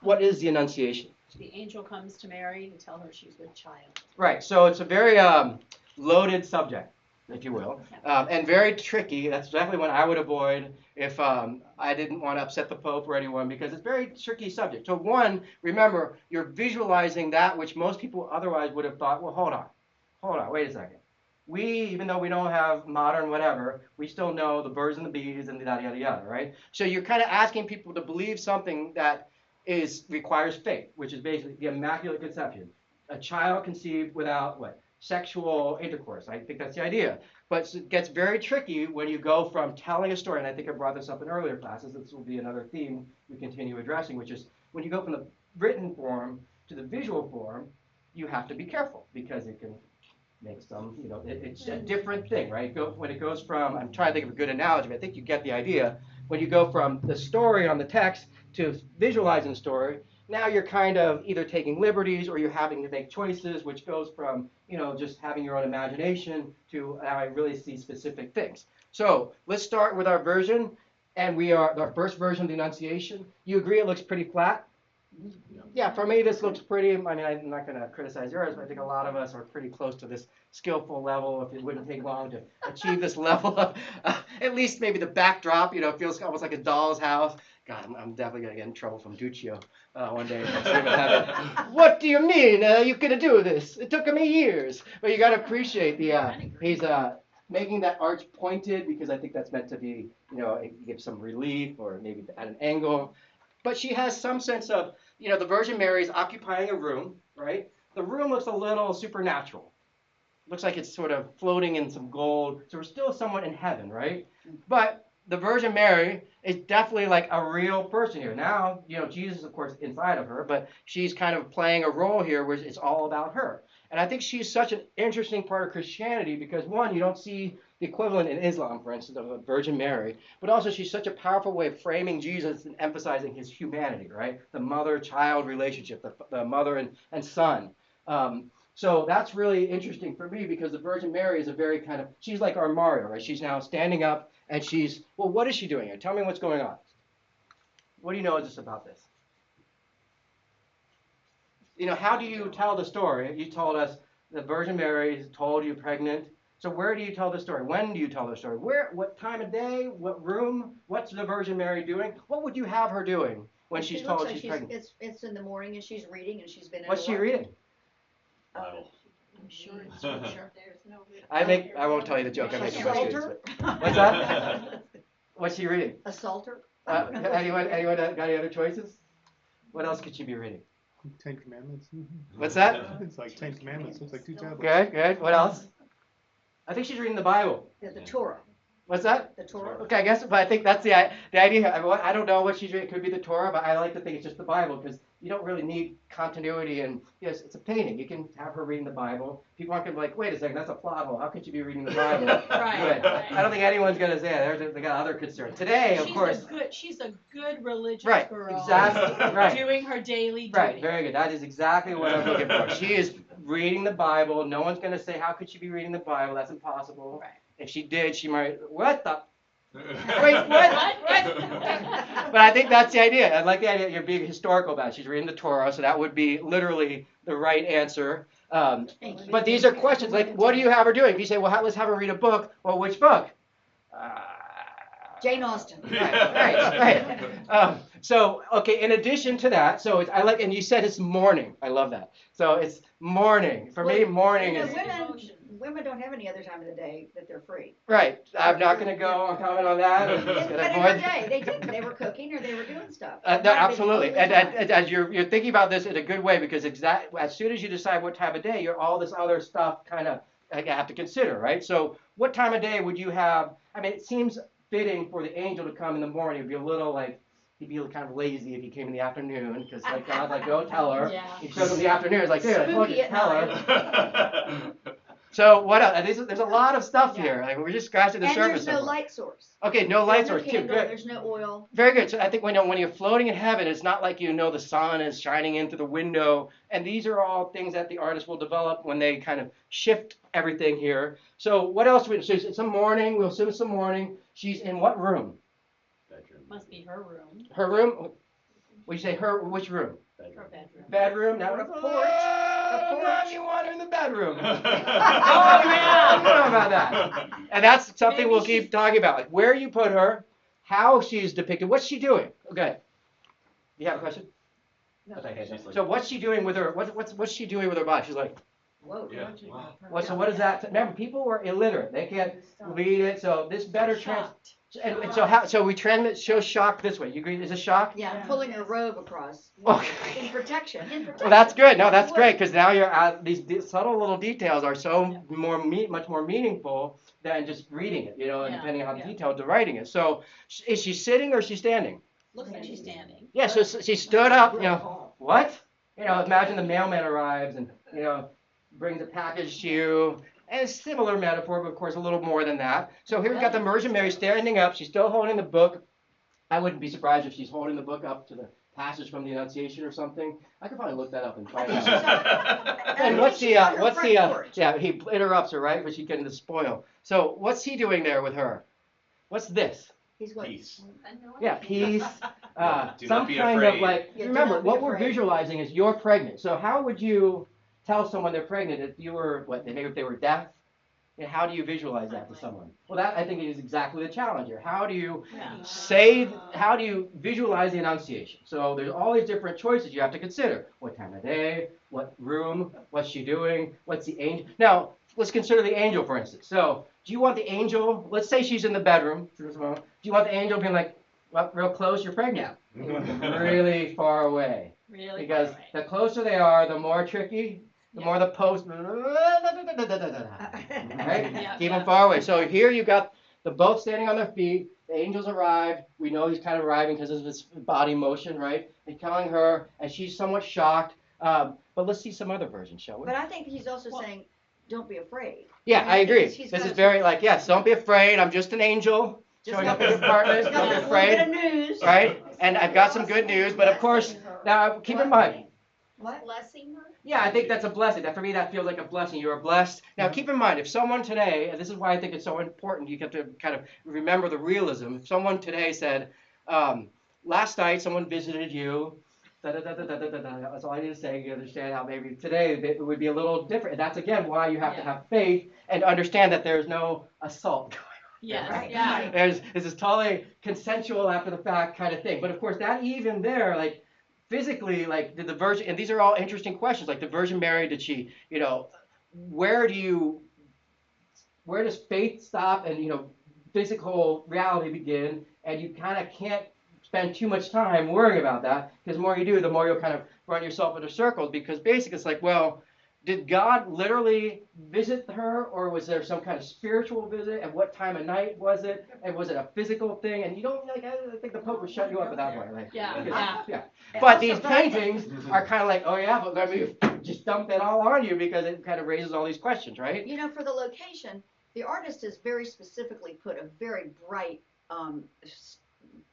What is the Annunciation? The angel comes to Mary to tell her she's with child. Right, so it's a very loaded subject, if you will, and very tricky. That's definitely one I would avoid if I didn't want to upset the Pope or anyone, because it's a very tricky subject. So one, remember, you're visualizing that which most people otherwise would have thought, well, hold on, wait a second. We, even though we don't have modern whatever, we still know the birds and the bees and yada, yada, yada, right? So you're kind of asking people to believe something that requires faith, which is basically the Immaculate Conception. A child conceived without what? Sexual intercourse. I think that's the idea. But it gets very tricky when you go from telling a story, and I think I brought this up in earlier classes. This will be another theme we continue addressing, which is when you go from the written form to the visual form, you have to be careful because it can make some, it's a different thing, right? When it goes from, I'm trying to think of a good analogy, but I think you get the idea. When you go from the story on the text to visualizing the story, now you're kind of either taking liberties or you're having to make choices, which goes from, just having your own imagination to I really see specific things. So let's start with our version, and our first version of the Annunciation. You agree it looks pretty flat? Yeah, for me this looks pretty, I'm not going to criticize yours, but I think a lot of us are pretty close to this skillful level if it wouldn't take long to achieve this level of, at least maybe the backdrop, feels almost like a doll's house. God, I'm definitely going to get in trouble from Duccio one day. What do you mean you going to do this? It took me years. But you got to appreciate he's making that arch pointed because I think that's meant to be, give some relief or maybe at an angle. But she has some sense of, the Virgin Mary is occupying a room, right? The room looks a little supernatural. Looks like it's sort of floating in some gold. So we're still somewhat in heaven, right? But the Virgin Mary is definitely like a real person here. Now, Jesus, of course, inside of her, but she's kind of playing a role here where it's all about her. And I think she's such an interesting part of Christianity because, one, you don't see the equivalent in Islam, for instance, of the Virgin Mary, but also she's such a powerful way of framing Jesus and emphasizing his humanity, right? The mother-child relationship, the mother and son. So that's really interesting for me because the Virgin Mary is a very kind of, she's like our Mario, right? She's now standing up and what is she doing here? Tell me what's going on. What do you know just about this? How do you tell the story? You told us the Virgin Mary told you pregnant. So where do you tell the story? When do you tell the story? Where? What time of day? What room? What's the Virgin Mary doing? What would you have her doing when she's told she's pregnant? It's in the morning and she's reading and she's been. What's she reading? Bible. I'm sure it's scripture. I won't tell you the joke I make with my students. But what's that? What's she reading? A psalter. Anyone got any other choices? What else could she be reading? Ten Commandments. What's that? It's like 10 Commandments. It's like 2 tablets. Good. What else? I think she's reading the Bible. The Torah. What's that? The Torah. Okay, but I think that's the idea. I don't know what she's reading. It could be the Torah, but I like to think it's just the Bible because you don't really need continuity. And yes, it's a painting. You can have her reading the Bible. People aren't going to be like, wait a second, that's a plot hole. How could you be reading the Bible? Right. I don't think anyone's going to say that. They got other concerns. Today, of course. She's a good religious girl. Exactly. Right. Doing her daily duty. Right, very good. That is exactly what I'm looking for. She is reading the Bible. No one's going to say, how could she be reading the Bible? That's impossible. Right. If she did, she might, what the? Wait, what? But I think that's the idea. I like the idea you're being historical about it. She's reading the Torah, so that would be literally the right answer. But these are questions like, what do you have her doing? If you say, well, let's have her read a book. Well, which book? Jane Austen. Right. So, okay, in addition to that, and you said it's morning. I love that. So it's morning. For me, morning is... Women don't have any other time of the day that they're free. Right. I'm not going to go and comment on that. But in her day, they didn't. They were cooking or they were doing stuff. No, absolutely. And as you're thinking about this in a good way, because as soon as you decide what time of day, all this other stuff kind of have to consider, right? So what time of day would you have? I mean, it seems fitting for the angel to come in the morning. It'd be a little like, he'd be kind of lazy if he came in the afternoon, because like God's like, go tell her. Yeah. He shows up in the afternoon, it's like, dude, I told you Spooky to at tell her. So what else? There's a lot of stuff here. Like we're just scratching the and surface. there's no light source. Okay, no light source There's too. no candle, Good. there's no oil. Very good. So I think when you're floating in heaven, it's not like the sun is shining in through the window. And these are all things that the artist will develop when they kind of shift everything here. So what else? So it's a morning. We'll assume it's a morning. She's in what room? Bedroom. Must be her room. Her room? Would you say her? Which room? Her bedroom. Bedroom. Now Or a porch. porch. You want her in the bedroom. Oh, yeah. I don't know about that. And that's something we'll keep talking about. Like where you put her, how she's depicted, what's she doing? Okay. You have a question? No. So what's she doing with her? What's she doing with her body? She's like, Whoa. Yeah. so what is that? Remember, people were illiterate. They can't read it. So this better Shocked. And so we show shock this way. You agree? Is it shock? Yeah, pulling her robe across. Okay. In protection. Well, that's good. No, that's great because now these subtle little details are so much more meaningful than just reading it. And depending on how detailed the writing is. So, is she sitting or is she standing? Looks like she's standing. Yeah. So she stood up. What? Imagine the mailman arrives and brings a package to you. And it's a similar metaphor, but of course a little more than that. So here we've got the Virgin Mary standing up. She's still holding the book. I wouldn't be surprised if she's holding the book up to the passage from the Annunciation or something. I could probably look that up and find out. And he interrupts her, right? But she's getting the spoil. So what's he doing there with her? What's this? He's what? Peace. Yeah, peace. Do Some not be kind afraid. of like, Yeah, do remember, not be what we're afraid. visualizing is you're pregnant. So how would you tell someone they're pregnant if you were, maybe if they were deaf? And how do you visualize that to someone? Well, that I think is exactly the challenge here. How do you how do you visualize the Annunciation? So there's all these different choices you have to consider. What time of day? What room? What's she doing? What's the angel? Now, let's consider the angel, for instance. So do you want the angel, let's say she's in the bedroom. Do you want the angel being like, well, real close, you're pregnant? Really far away. Really? Because far away. the closer they are, the more tricky, the more the post, right? Yeah, Keep them far away. So here you got They're both standing on their feet. The angels arrived. We know he's kind of arriving because of his body motion, right? And telling her, and she's somewhat shocked. But let's see some other versions, shall we? But I think he's also saying, don't be afraid. Yeah, I agree. He's This got is a- very like, yes, don't be afraid. I'm just an angel Just showing got up at your this- apartment. just Don't got be this little bit afraid, of news. right? And I've got some good news, but of course, now keep in mind. What? Blessing her? Yeah, I think that's a blessing. That for me, that feels like a blessing. You are blessed. Now, keep in mind, if someone today, and this is why I think it's so important, you have to kind of remember the realism. If someone today said, last night someone visited you, da da da da da da da. That's all I need to say. You understand how maybe today it would be a little different. And that's again why you have to have faith and understand that there's no assault. Yes, Right. yeah. This is totally consensual after the fact kind of thing. But of course, that even there, like physically, like did the Virgin, and these are all interesting questions. Like the Virgin Mary, did she, where does faith stop and physical reality begin? And you kind of can't spend too much time worrying about that because the more you do, the more you'll kind of run yourself into circles. Because basically, it's like, well, did God literally visit her, or was there some kind of spiritual visit? And what time of night was it? And was it a physical thing? And you don't like. I think the Pope would shut you up at that point. Like, Yeah, yeah. yeah. But these paintings are kind of like, oh yeah, but let me just dump it all on you because it kind of raises all these questions, right? For the location, the artist has very specifically put a very bright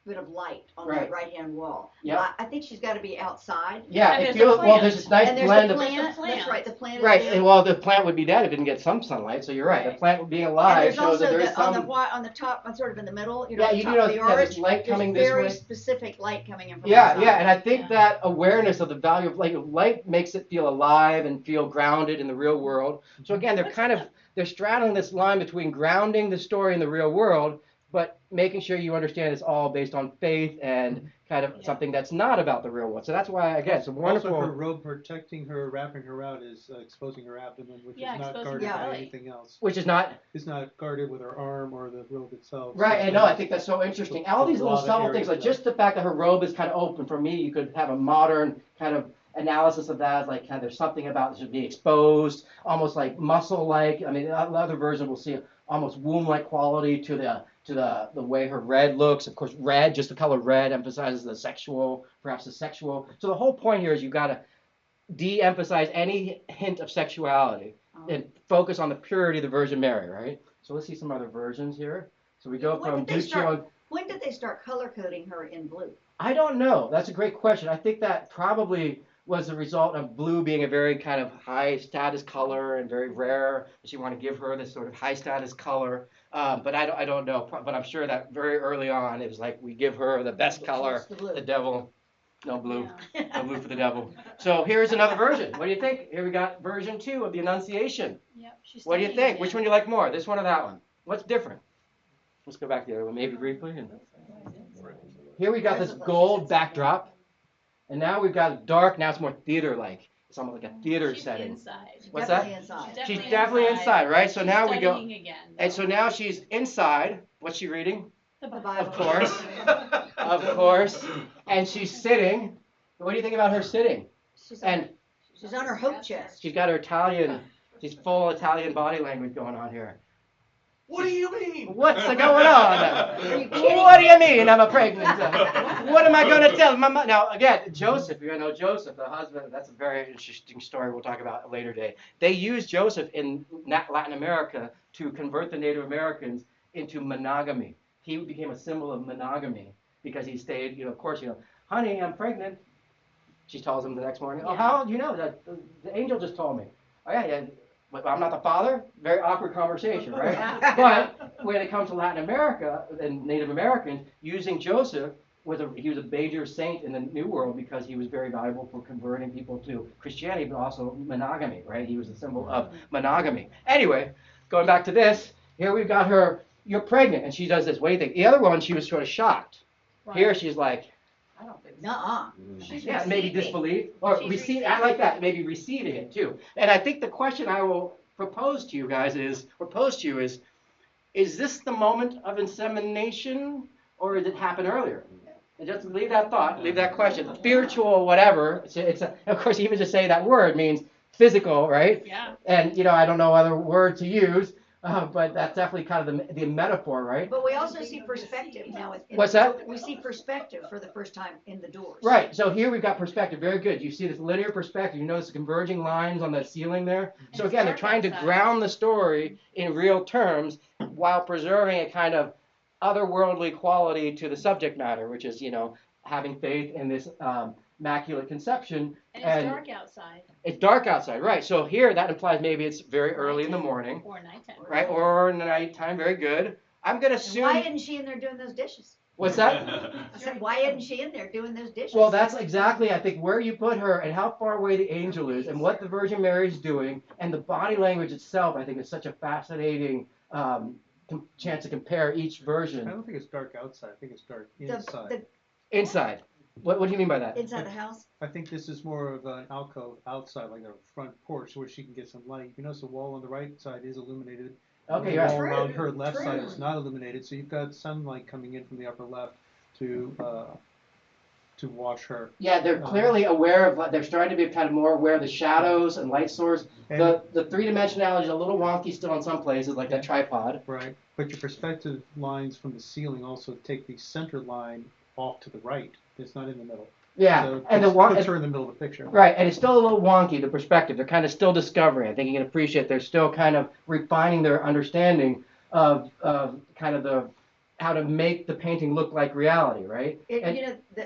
bit of light on that right-hand wall. Yeah. I think she's got to be outside. Yeah, And it there's a feels well. plant. There's this nice And there's blend the of plant. plant. That's right. The plant. right, Is there. and well, the plant would be dead if it didn't get some sunlight. So you're right. The plant being And alive there's shows also that there's on the some. on the top, sort of in the middle. Yeah, the you top do of know the that there's arch. light coming this very way. specific light coming in from Yeah, the yeah, side. and I think Yeah. that awareness of the value of light makes it feel alive and feel grounded in the real world. So again, they're straddling this line between grounding the story in the real world, but making sure you understand it's all based on faith and kind of something that's not about the real world. So that's why, again, it's a wonderful. Also, her robe protecting her, wrapping her out, is exposing her abdomen, which Yeah, is not exposing guarded her by belly. anything else. Which is not It's not guarded with her arm or the robe itself. right. So And no, I think that's so interesting. All these little lot of subtle areas things, like that- just the fact that her robe is kind of open. For me, you could have a modern kind of analysis of that, like kind of there's something about it should be exposed, almost like muscle-like. I mean, the other version will see almost womb-like quality to the way her red looks. Of course, red, just the color red, emphasizes the sexual, perhaps the sexual. So the whole point here is you've got to de-emphasize any hint of sexuality and focus on the purity of the Virgin Mary, right? So let's see some other versions here. So we go When from did they start- Duccio. When did they start color coding her in blue? I don't know. That's a great question. I think that probably was the result of blue being a very kind of high status color and very rare. She wanted to give her this sort of high status color. But I don't know. But I'm sure that very early on it was like we give her the best color. What's the blue? The devil. No blue. No blue for the devil. So here's another version. What do you think? Here we got version 2 of the Annunciation. Yep, she's What do you studying think? Which again. one do you like more? This one or that one? What's different? Let's go back to the other one maybe briefly. Here we got this gold backdrop. And now we've got dark. Now it's more theater-like. It's almost like a theater She's setting. inside. What's Definitely that? inside. She's definitely inside, right? So She's now we go. studying again, And so now she's inside. What's she reading? The The Bible. Bible. Of course. Of course. And she's sitting. What do you think about her sitting? She's And she's on her hope chest. she's got her Italian, she's full Italian body language going on here. What do you mean? What's going on? Are you kidding? What do you mean I'm a pregnant? What am I going to tell my mother? Now, again, Joseph, you know Joseph, the husband, that's a very interesting story we'll talk about a later day. They used Joseph in Latin America to convert the Native Americans into monogamy. He became a symbol of monogamy because he stayed, of course, honey, I'm pregnant. She tells him the next morning, oh, how do you know that? The angel just told me. Oh, yeah. But I'm not the father. Very awkward conversation, right? But when it comes to Latin America and Native Americans, using Joseph he was a major saint in the New World because he was very valuable for converting people to Christianity, but also monogamy, right? He was a symbol of monogamy. Anyway, going back to this, here we've got her. You're pregnant, and she does this. What do you think? The other one, she was sort of shocked. Here, she's like, I don't think so. Nuh-uh. She's Yeah, maybe receiving. disbelief or She's receive. I like that. Maybe receiving it too. And I think the question I will propose to you guys is this the moment of insemination, or did it happen earlier? And just leave that thought, leave that question. Spiritual, whatever. Of course, even just say that word means physical, right? Yeah. And I don't know other word to use. But that's definitely kind of the metaphor, right? But we also see perspective now. What's that? We see perspective for the first time in the doors. Right, so here we've got perspective, very good. You see this linear perspective, you notice the converging lines on the ceiling there? So again, they're trying to ground the story in real terms while preserving a kind of otherworldly quality to the subject matter, which is, having faith in this immaculate conception. And it's dark outside. It's dark outside, right. So here, that implies maybe it's very early in the morning, Or nighttime. right, or in the nighttime, very good. I'm going to And assume... why isn't she in there doing those dishes? What's that? I said, why isn't she in there doing those dishes? Well, that's exactly, I think, where you put her and how far away the angel is and what the Virgin Mary is doing and the body language itself, I think, is such a fascinating chance to compare each I version. don't think it's dark outside. I think it's dark inside. Inside. What do you mean by that? Inside the house? I think this is more of an alcove outside, like a front porch, where she can get some light. You notice the wall on the right side is illuminated. Okay, The yeah. wall around True, her left side true. is not illuminated, so you've got sunlight coming in from the upper left to wash her. Yeah, they're clearly aware of, they're starting to be kind of more aware of the shadows and light source. And- The three-dimensionality is a little wonky still in some places, like that tripod. Right, but your perspective lines from the ceiling also take the center line off to the right. It's not in the middle. Yeah, So and the it one, puts her in the middle of the picture. right, and it's still a little wonky, the perspective. They're kind of still discovering. I think you can appreciate they're still kind of refining their understanding of kind of how to make the painting look like reality, right?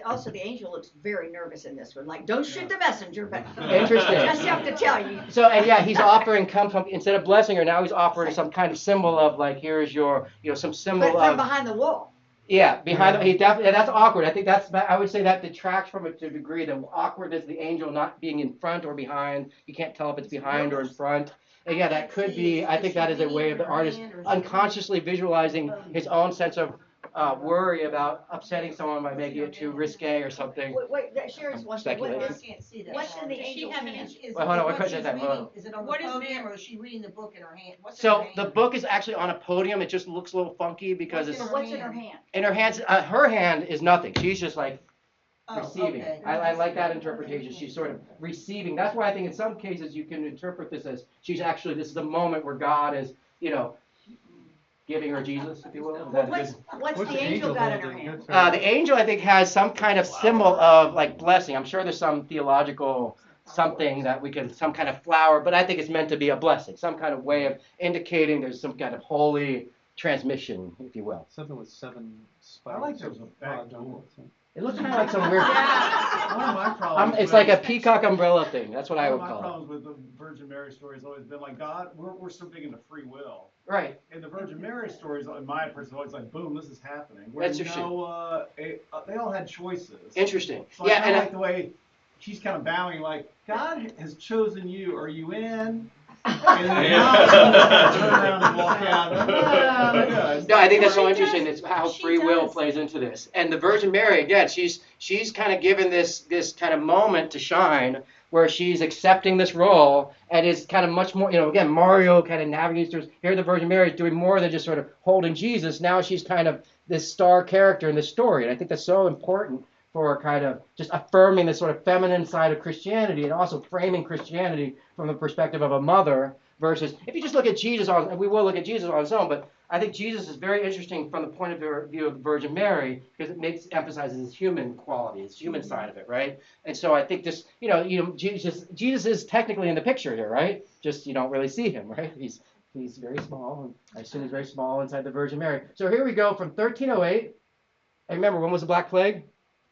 Also the angel looks very nervous in this one. Like, don't shoot the messenger, but Interesting. just have to tell you. So, and yeah, he's offering, instead of blessing her, now he's offering some kind of symbol of, like, here's your, some symbol But from of, behind the wall. yeah, behind, he definitely, that's awkward. I think I would say that detracts from it to a degree, the awkwardness of the angel not being in front or behind. You can't tell if it's behind or in front. And yeah, that could be, I think that is a way of the artist unconsciously visualizing his own sense of worry about upsetting someone by making it too risque or something. Wait, Sharon's wants to, Speculation. what's in the Does she angel's have an hand? Wait, hold on, what question is that? Hold on. Is it on the What is podium there? or is she reading the book in her hand? What's in her So hand? the book is actually on a podium. It just looks a little funky because What's it's What's in her hand? in her hands. Her hand is nothing. She's just like Oh, receiving. okay. I like that interpretation. She's sort of receiving. That's why I think in some cases you can interpret this as this is the moment where God is, giving her Jesus, if you will. Is that a good- What's the angel got in her holding? hand? That's The angel, I think, has some kind of symbol of like blessing. I'm sure there's some theological something that we can, some kind of flower, but I think it's meant to be a blessing, some kind of way of indicating there's some kind of holy transmission, if you will. something with 7 spikes. I like those or back odd doors. numbers. It looks kind of like some weird. One of my problems. It's like a peacock umbrella thing. That's what I would One of my call it. problems with the Virgin Mary story has always been like, God, we're so big into free will. Right. And the Virgin Mary stories, in my person, always like, boom, this is happening. That's Where interesting. they all had choices. Interesting. So I Yeah, kind and of like the way she's kind of bowing, like, God has chosen you. Are you in? And then now turn around and walk out. no, I think that's so interesting. It's how free will plays into this. And the Virgin Mary, again, she's kind of given this kind of moment to shine where she's accepting this role and is kind of much more, again, Mario kind of navigates through. Here the Virgin Mary is doing more than just sort of holding Jesus. Now she's kind of this star character in the story. And I think that's so important for kind of just affirming the sort of feminine side of Christianity and also framing Christianity from the perspective of a mother versus, if you just look at Jesus and we will look at Jesus on his own, but I think Jesus is very interesting from the point of view of the Virgin Mary because it emphasizes his human quality, his human side of it, right? And so I think this, Jesus is technically in the picture here, right? Just you don't really see him, right? He's very small, and I assume he's very small inside the Virgin Mary. So here we go from 1308. And remember, when was the Black Plague?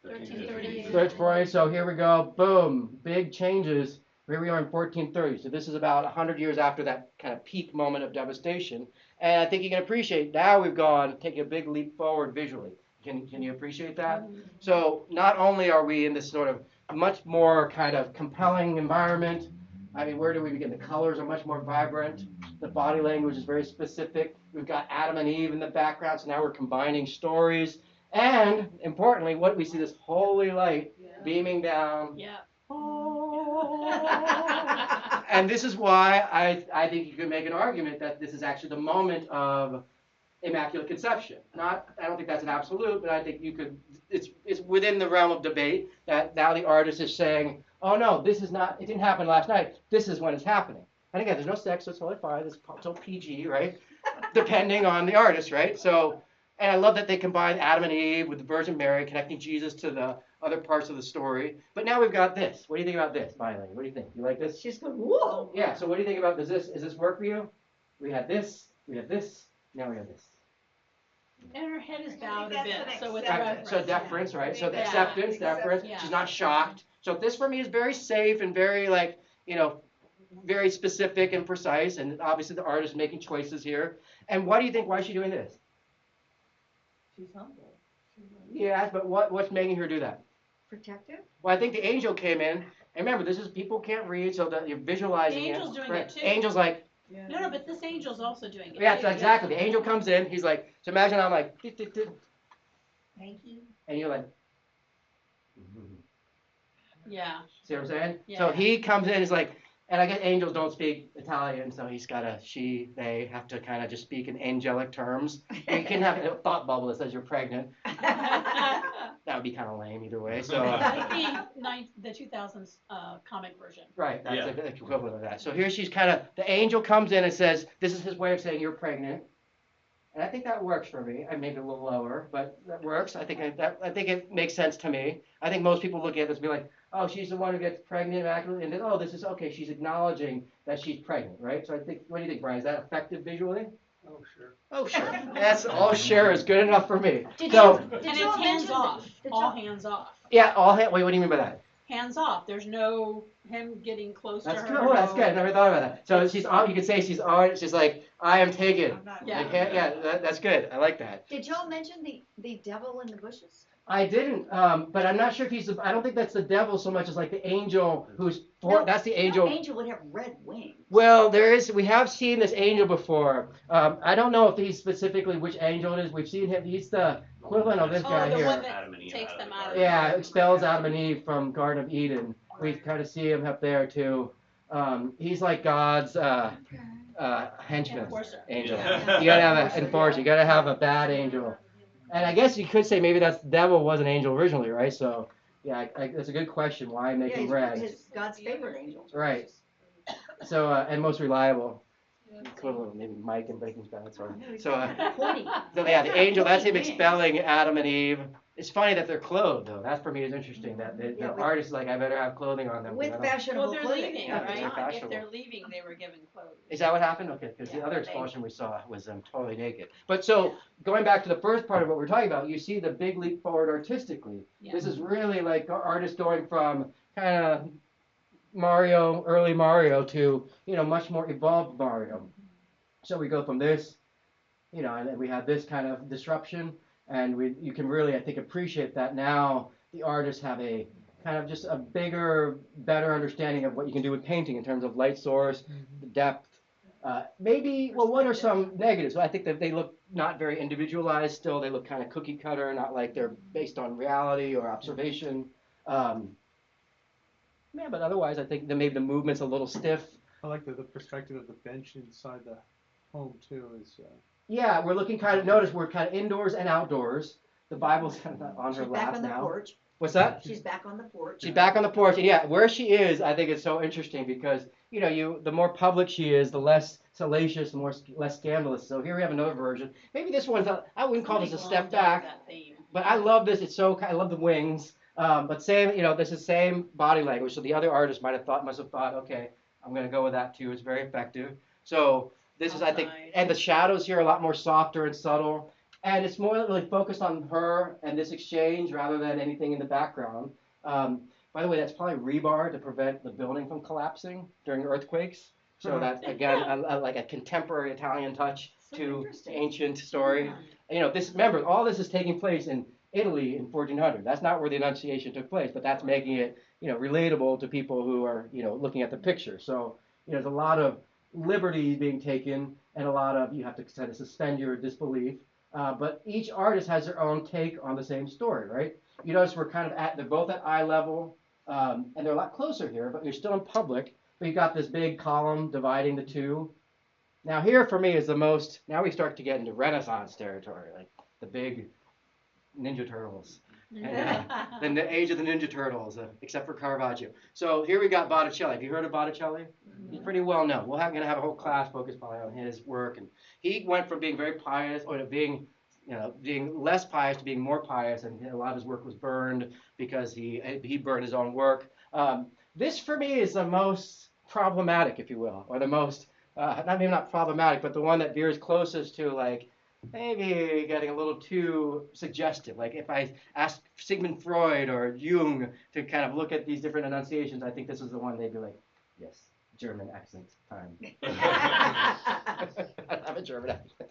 1330. So here we go. Boom. Big changes. Here we are in 1430. So this is about 100 years after that kind of peak moment of devastation. And I think you can appreciate now we've taking a big leap forward visually. Can you appreciate that? So not only are we in this sort of much more kind of compelling environment. I mean, where do we begin? The colors are much more vibrant. The body language is very specific. We've got Adam and Eve in the background. So now we're combining stories. And importantly, what we see this holy light beaming down. Yeah. And this is why I think you could make an argument that this is actually the moment of Immaculate Conception. I don't think that's an absolute, but I think it's within the realm of debate that now the artist is saying, oh no, this is not, it didn't happen last night. This is when it's happening. And again, there's no sex, so it's totally fine. It's still PG, right? Depending on the artist, right? So, and I love that they combine Adam and Eve with the Virgin Mary, connecting Jesus to the other parts of the story. But now we've got this. What do you think about this, Miley? What do you think? You like this? She's going, whoa. Yeah. So what do you think about does this work for you? We had this. We have this. Now we have this. And her head is bowed a That's bit, an so it's acceptance. reverence. So deference, right? So the Yeah. acceptance, deference. Yeah. She's not shocked. So this for me is very safe and very like, very specific and precise. And obviously the artist is making choices here. And why do you think, why is she doing this? She's humble. Yeah, but what's making her do that? Protective? Well, I think the angel came in. And remember, this is people can't read, so that you're visualizing The angel's it. doing it too. Angel's like, No, but this angel's also doing it. yeah, too. so exactly. The angel comes in. He's like, so imagine I'm like, "Dit, dit, dit," Thank you. and you're like, Yeah. see what I'm saying? Yeah. So he comes in, he's like, and I guess angels don't speak Italian, so he's got they have to kind of just speak in angelic terms. You can have a thought bubble that says you're pregnant. That would be kind of lame either way. So, The 2000s comic version. right, that's Yeah. the equivalent of that. So here she's kind of, the angel comes in and says, this is his way of saying you're pregnant. And I think that works for me. I made it a little lower, but that works. I think it makes sense to me. I think most people look at this and be like, oh, she's the one who gets pregnant, and then, oh, this is okay. She's acknowledging that she's pregnant, right? So I think, what do you think, Brian? Is that effective visually? Oh, sure. Oh, sure. That's all. Sure is good enough for me. Did So you, And did it's you all hands mention off. did All y'all- hands off. yeah, all hand. Wait, what do you mean by that? Hands off. There's no him getting close That's to good. her. Oh, that's good. I never thought about that. So she's on. You could say she's on. She's like, I am taken. Yeah. Like, yeah, that's good. I like that. Did y'all mention the devil in the bushes? I didn't, but I'm not sure if I don't think that's the devil so much as like the angel that's the angel. No angel would have red wings. Well, we have seen this angel before. I don't know if he's specifically which angel it is. We've seen him, he's the equivalent of this guy the here. one that Adam and Eve takes out of them the out of garden. Yeah, expels Adam and Eve from Garden of Eden. We kind of see him up there too. He's like God's henchman, Enforcer. angel. Yeah. You gotta have an enforcer. You gotta have a bad angel. And I guess you could say maybe that's the devil was an angel originally, right? So, yeah, that's a good question. Why make him red? His God's favorite angel. Right. So, and most reliable. Equivalent, maybe Mike and Breaking Bad. Sorry. So, Pointy. so yeah, the angel, that's him Pointy expelling Adam and Eve. It's funny that they're clothed, though. That for me is interesting. That the Yeah, with- artist is like, I better have clothing on them. With because I don't- fashionable Well, they're clothing leaving, at the Yeah, right? time. If they're leaving, they were given clothes. Is that what happened? Okay, because the Yeah, other they- expulsion we saw was them totally naked. But so, going back to the first part of what we're talking about, you see the big leap forward artistically. Yeah. This is really like artists going from kind of early Mario to, much more evolved Mario. So we go from this, and then we have this kind of disruption, and you can really, I think, appreciate that now the artists have a kind of just a bigger, better understanding of what you can do with painting in terms of light source, the depth. What are some negatives? Well, I think that they look not very individualized still. They look kind of cookie cutter, not like they're based on reality or observation. But otherwise, I think that maybe the movement's a little stiff. I like the perspective of the bench inside the home too. Yeah, we're looking notice we're kind of indoors and outdoors. The Bible's kind of on her She's back lap on the now. porch. What's that? She's back on the porch. She's back on the porch, and yeah, where she is, I think it's so interesting because the more public she is, the less salacious, less scandalous. So here we have another version. Maybe this one's I wouldn't call this a step back, but I love this. I love the wings. But same, this is same body language. So the other artist must have thought, okay, I'm gonna go with that too. It's very effective. So this is, I think, and the shadows here are a lot more softer and subtle. And it's more really focused on her and this exchange rather than anything in the background. By the way, that's probably rebar to prevent the building from collapsing during earthquakes. So that's, again, like a contemporary Italian touch to the ancient story. Remember, all this is taking place in Italy in 1400. That's not where the Annunciation took place, but that's making it, relatable to people who are, looking at the picture. So, there's a lot of liberty being taken and a lot of, you have to kind of suspend your disbelief. But each artist has their own take on the same story, right? You notice we're kind of they're both at eye level, and they're a lot closer here, but you're still in public. But you got this big column dividing the two. Now here for me is now we start to get into Renaissance territory, like the big Ninja Turtles. than the age of the Ninja Turtles, except for Caravaggio. So here we got Botticelli. Have you heard of Botticelli? He's pretty well known. We're going to have a whole class focused probably on his work. And he went from being very pious, or to being, being less pious to being more pious, and a lot of his work was burned because he burned his own work. This for me is the most problematic, if you will, or the most not problematic, but the one that veers closest to like maybe getting a little too suggestive. Like if I asked Sigmund Freud or Jung to kind of look at these different enunciations, I think this is the one they'd be like, yes, German accent time. I have a German accent.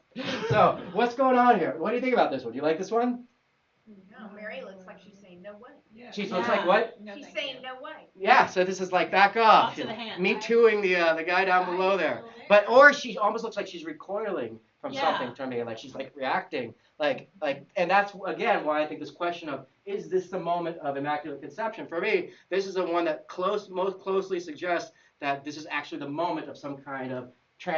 So what's going on here? What do you think about this one? Do you like this one? No, Mary looks like she's saying no way. Yeah. She looks like what? No, She's thank saying you. no way. Yeah, so this is like back off. Off to the hand, Me right? tooing the guy down below there. But or she almost looks like she's recoiling from Yeah. something to me, like she's like reacting, like, and that's again why I think this question of is this the moment of Immaculate Conception? For me, this is the one that most closely suggests that this is actually the moment of some kind of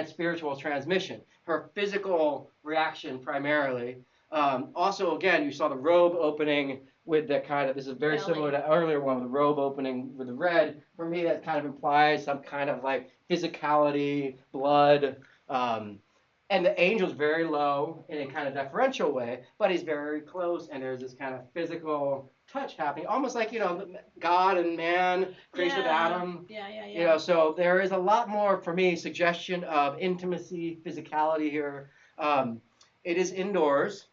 spiritual transmission. Her physical reaction primarily. Also, again, you saw the robe opening with the kind of, this is very Belly. similar to the earlier one with the robe opening with the red. For me, that kind of implies some kind of like physicality, blood. And the angel's very low in a kind of deferential way, but he's very close, and there's this kind of physical touch happening, almost like, God and man, creation of Adam. Yeah. So there is a lot more, for me, suggestion of intimacy, physicality here. It is indoors,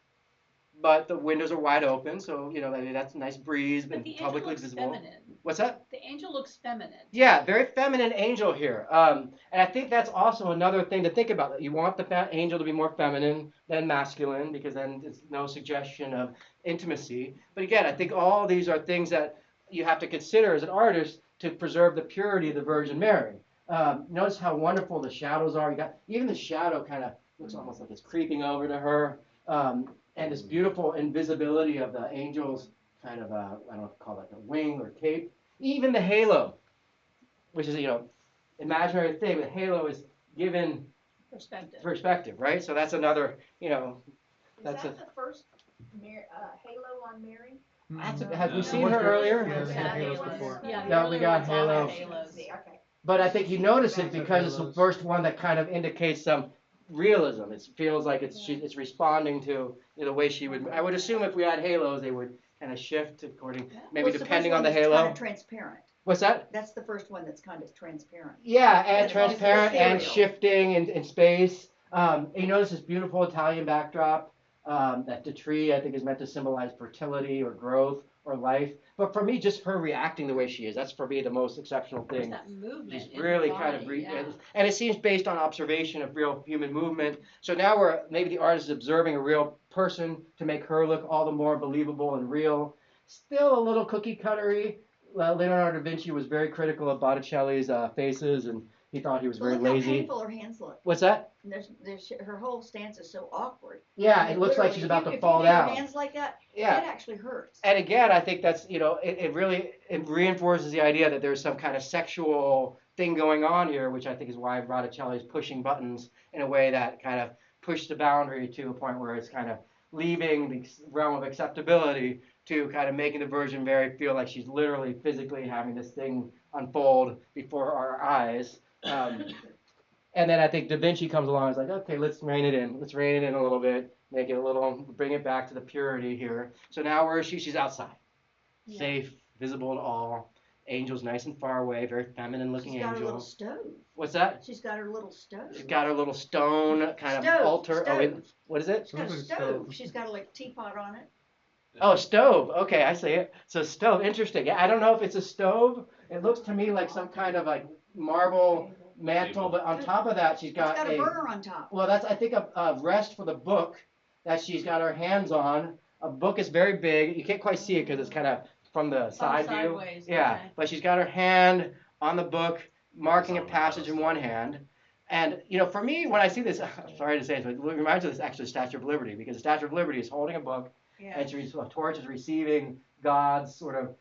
but the windows are wide open, so, that's a nice breeze, But and the angel publicly looks visible. feminine. What's that? The angel looks feminine. Yeah, very feminine angel here. And I think that's also another thing to think about. You want the angel to be more feminine than masculine, because then there's no suggestion of intimacy. But again, I think all these are things that you have to consider as an artist to preserve the purity of the Virgin Mary. Notice how wonderful the shadows are. You got even the shadow kind of looks almost like it's creeping over to her. And this beautiful invisibility of the angel's kind of, I don't know what to call it, a wing or cape. Even the halo, which is, imaginary thing, the halo is given perspective, right? So that's another, that's Is that the first halo on Mary? have we seen her earlier? Yeah, we've had halos before. Yeah, the No, we earlier got ones all had halo. halos. Okay. But I think you notice it because it's the first one that kind of indicates some realism. It feels like it's responding to the way she would. I would assume if we had halos, they would kind of shift according, maybe Well, it's depending first on the one that's halo. Kind of transparent. What's that? That's the first one that's kind of transparent. Yeah, and It's transparent and ethereal. shifting in space. You notice this beautiful Italian backdrop. That the tree, I think, is meant to symbolize fertility or growth or life. But for me, just her reacting the way she is, that's for me the most exceptional There's thing. that movement She's in really the kind of, body, yeah. and it seems based on observation of real human movement. So now maybe the artist is observing a real person to make her look all the more believable and real. Still a little cookie cuttery. Leonardo da Vinci was very critical of Botticelli's faces, and he thought he was very Look how lazy. painful her hands look. What's that? Her whole stance is so awkward. Yeah, it looks like she's about to fall If you down. do your hands like that, Yeah. it actually hurts. And again, I think that's, it really reinforces the idea that there's some kind of sexual thing going on here, which I think is why Botticelli is pushing buttons in a way that kind of pushed the boundary to a point where it's kind of leaving the realm of acceptability to kind of making the Virgin Mary feel like she's literally physically having this thing unfold before our eyes. And then I think Da Vinci comes along and is like, okay, let's rein it in. Let's rein it in a little bit, make it a little, bring it back to the purity here. So now where is she? She's outside. Yeah. Safe, visible to all. Angel's nice and far away, very feminine looking She's got her little angel. stove. What's that? She's got her little stove. She's got her little stone kind Stove, of altar. Oh, wait, stove. what is it? She's got a Sounds like a stove. stove. She's got a like teapot on it. Oh, stove. Okay, I see it. So stove, interesting. Yeah, I don't know if it's a stove. It looks to me like some kind of like marble mantle, but on top of that, she's It's got got a burner on top. well, that's I think a rest for the book that she's got her hands on. A book is very big. You can't quite see it because it's kind of from the side view. sideways, Yeah, okay. but she's got her hand on the book, marking a passage in one hand. And for me, when I see this, sorry to say this, but it reminds me of this actually Statue of Liberty, because the Statue of Liberty is holding a book, and a torch is receiving God's sort of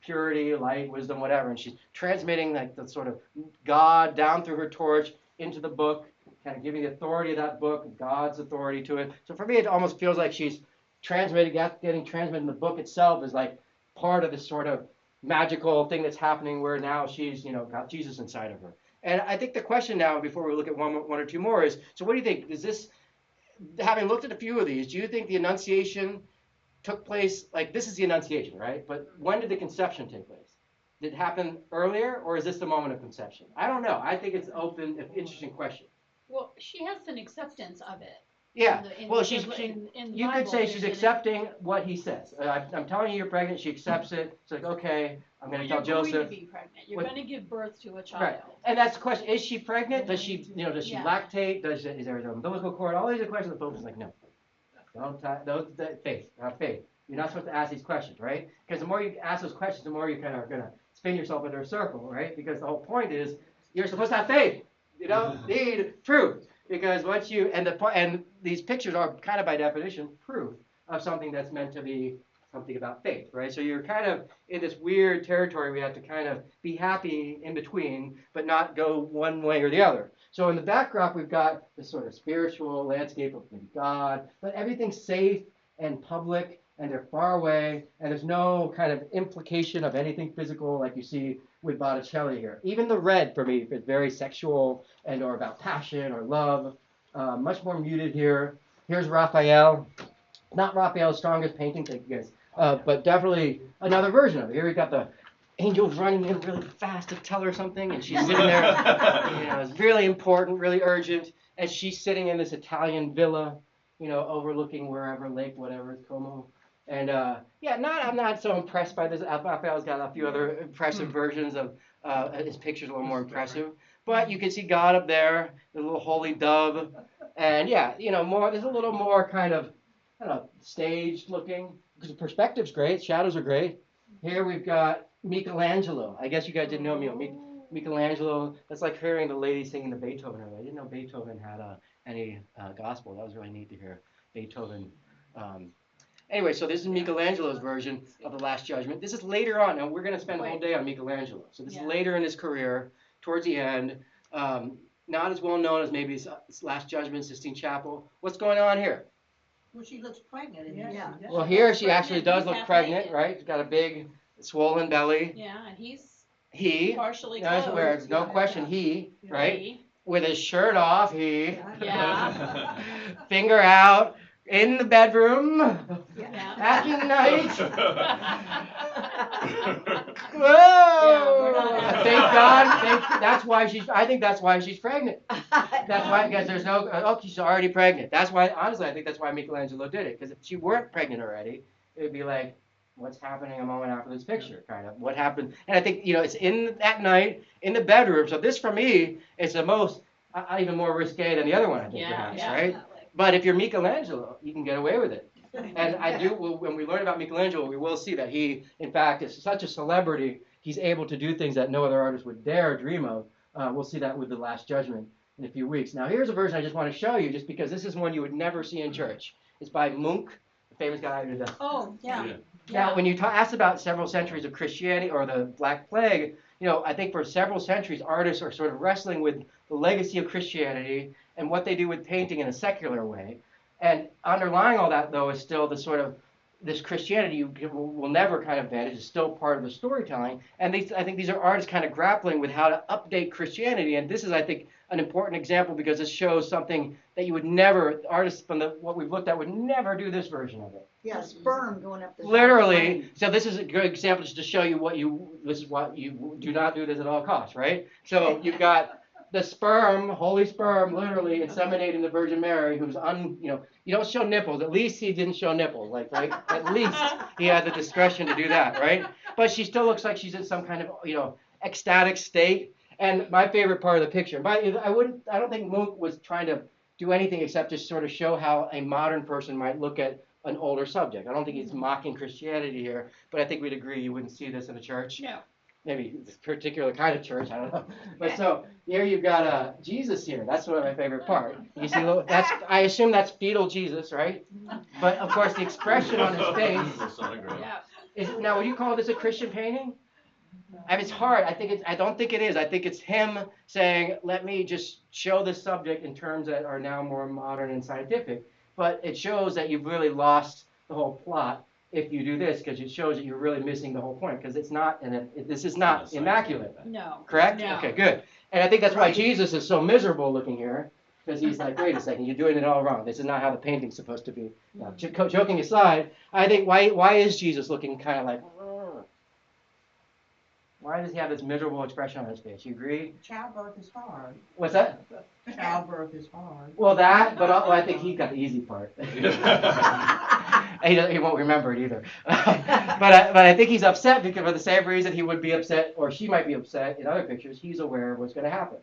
purity, light, wisdom, whatever, and she's transmitting like the sort of God down through her torch into the book, kind of giving the authority of that book, God's authority to it. So for me, it almost feels like she's getting transmitted in the book itself is like part of this sort of magical thing that's happening where now she's, got Jesus inside of her. And I think the question now, before we look at one or two more, is, so what do you think? Is this, having looked at a few of these, do you think the Annunciation took place, like this is the Annunciation, right? But when did the conception take place? Did it happen earlier, or is this the moment of conception? I don't know. I think it's an interesting question. Well, she has an acceptance of it. Yeah. In Well, the you could Bible, say she's there's an- accepting what he says. I'm telling you you're pregnant. She accepts it. It's like, okay, I'm going to tell You're going Joseph. to be pregnant. You're What- going to give birth to a child. Right. And that's the question. Is she pregnant? Does she Yeah. lactate? Is there an umbilical cord? All these are questions the Pope is like, no. Faith, not faith. You're not supposed to ask these questions, right? Because the more you ask those questions, the more you kind of are going to spin yourself into a circle, right? Because the whole point is you're supposed to have faith. You don't need truth. Because once you, and these pictures are kind of by definition proof of something that's meant to be something about faith, right? So you're kind of in this weird territory where you have to kind of be happy in between, but not go one way or the other. So in the backdrop, we've got this sort of spiritual landscape of maybe God, but everything's safe and public, and they're far away, and there's no kind of implication of anything physical like you see with Botticelli here. Even the red, for me, is very sexual and or about passion or love. Much more muted here. Here's Raphael. Not Raphael's strongest painting, thank you guys, but definitely another version of it. Here we've got the angels running in really fast to tell her something, and she's sitting there. It's really important, really urgent, and she's sitting in this Italian villa, overlooking wherever, lake, whatever, Como. And I'm not so impressed by this. Raphael's got a few other impressive versions of his pictures, a little more impressive. But you can see God up there, the little holy dove, and more. There's a little more kind of, I don't know, staged looking. Because the perspective's great, shadows are great. Here we've got Michelangelo. I guess you guys didn't know Michelangelo. That's like hearing the lady singing the Beethoven. I didn't know Beethoven had any gospel. That was really neat to hear Beethoven. Anyway, so this is Michelangelo's version of the Last Judgment. This is later on. Now, we're going to spend a whole day on Michelangelo. So this is later in his career, towards the end. Not as well known as maybe his Last Judgment, Sistine Chapel. What's going on here? Well, she looks pregnant in Yeah. this. Well, here she actually does He's look half pregnant, naked. right? She's got a big, swollen belly. Yeah, and he's He, partially that's clothed. where, no question, he, right? He. With his shirt off, he. Yeah. Finger out, in the bedroom, Yeah. at night. Yeah, Whoa! we're not Thank God. I think that's why she's pregnant. That's why, because there's no, she's already pregnant. That's why, honestly, I think that's why Michelangelo did it. Because if she weren't pregnant already, it would be like, what's happening a moment after this picture, kind of. What happened? And I think, it's at night, in the bedroom. So this, for me, is the most, even more risque than the other one, I think, perhaps, right? But if you're Michelangelo, you can get away with it. And when we learn about Michelangelo, we will see that he, in fact, is such a celebrity, he's able to do things that no other artist would dare dream of. We'll see that with The Last Judgment in a few weeks. Now, here's a version I just want to show you, just because this is one you would never see in church. It's by Munch, the famous guy who did Oh, yeah. Now, when you ask about several centuries of Christianity or the Black Plague, I think for several centuries, artists are sort of wrestling with the legacy of Christianity and what they do with painting in a secular way. And underlying all that, though, is still the sort of this Christianity will never kind of vanish. It's still part of the storytelling. And I think these are artists kind of grappling with how to update Christianity. And this is, I think, an important example because this shows something that you would never, artists from what we've looked at would never do this version of it. Yeah, sperm going up the Literally, so this is a good example just to show you this is what you do not do this at all costs, right? So you've got the sperm, holy sperm, literally inseminating the Virgin Mary, who's you don't show nipples. At least he didn't show nipples, like, right? At least he had the discretion to do that, right? But she still looks like she's in some kind of, ecstatic state. And my favorite part of the picture, but I don't think Munch was trying to do anything except just sort of show how a modern person might look at an older subject. I don't think he's mocking Christianity here, but I think we'd agree you wouldn't see this in a church. No. Maybe this particular kind of church, I don't know. But so here you've got Jesus here. That's one of my favorite part. You see, I assume that's fetal Jesus, right? But of course, the expression on his face is. Now, would you call this a Christian painting? I mean, it's hard. I don't think it is. I think it's him saying, "Let me just show this subject in terms that are now more modern and scientific." But it shows that you've really lost the whole plot if you do this, because it shows that you're really missing the whole point, because it's not, this is not immaculate. No. Correct? No. Okay, good. And I think that's why Jesus is so miserable looking here, because he's like, wait a second, you're doing it all wrong. This is not how the painting's supposed to be. Now, joking aside, I think why is Jesus looking kind of like, why does he have this miserable expression on his face? You agree? Childbirth is hard. What's that? Childbirth is hard. Well, that, but I think he got the easy part. He won't remember it either. but I think he's upset because for the same reason he would be upset, or she might be upset in other pictures. He's aware of what's going to happen.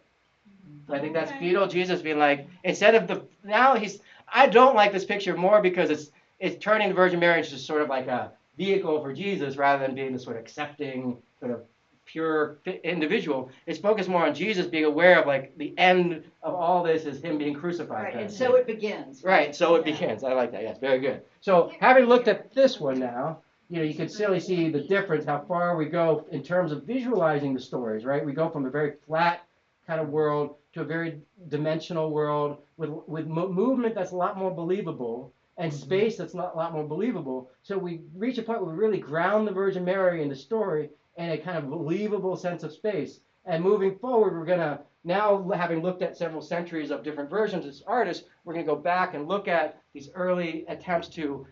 So I think that's fetal Jesus being like, instead of I don't like this picture more because it's turning the Virgin Mary into sort of like a vehicle for Jesus rather than being the sort of accepting, sort of pure individual. It's focused more on Jesus being aware of like the end of all this is him being crucified. Right, and so it begins. Right, so it begins. I like that. Yes, very good. So having looked at this one now, you can silly see the difference, how far we go in terms of visualizing the stories, right? We go from a very flat kind of world to a very dimensional world with movement that's a lot more believable and space that's a lot more believable. So we reach a point where we really ground the Virgin Mary in the story and a kind of believable sense of space. And moving forward, we're going to, now having looked at several centuries of different versions as artists, we're going to go back and look at these early attempts to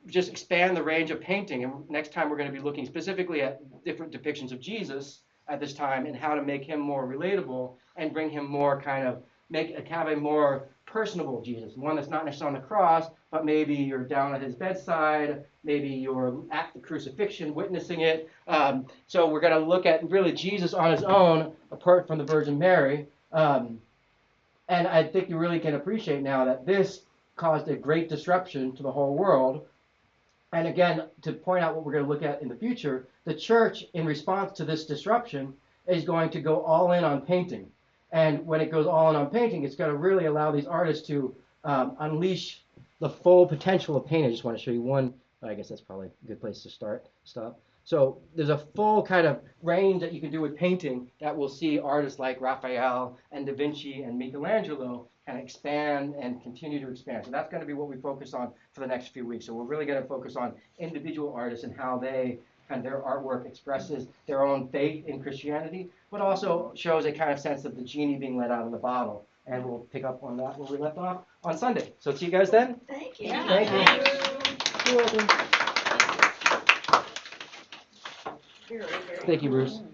just expand the range of painting. And next time we're going to be looking specifically at different depictions of Jesus at this time and how to make him more relatable and bring him more kind of, have a more personable Jesus, one that's not necessarily on the cross, but maybe you're down at his bedside, maybe you're at the crucifixion witnessing it. So we're going to look at really Jesus on his own, apart from the Virgin Mary. And I think you really can appreciate now that this caused a great disruption to the whole world. And again, to point out what we're going to look at in the future, the church, in response to this disruption, is going to go all in on painting. And when it goes all in on painting, it's going to really allow these artists to unleash the full potential of painting. I just want to show you one. I guess that's probably a good place to stop. So there's a full kind of range that you can do with painting that we'll see artists like Raphael and Da Vinci and Michelangelo kind of expand and continue to expand. So that's going to be what we focus on for the next few weeks. So we're really going to focus on individual artists and how they and their artwork expresses their own faith in Christianity, but also shows a kind of sense of the genie being let out of the bottle. And we'll pick up on that where we left off on Sunday. So see you guys then. Thank you. Thank you. You're welcome. Very, very Thank you, Bruce. cool.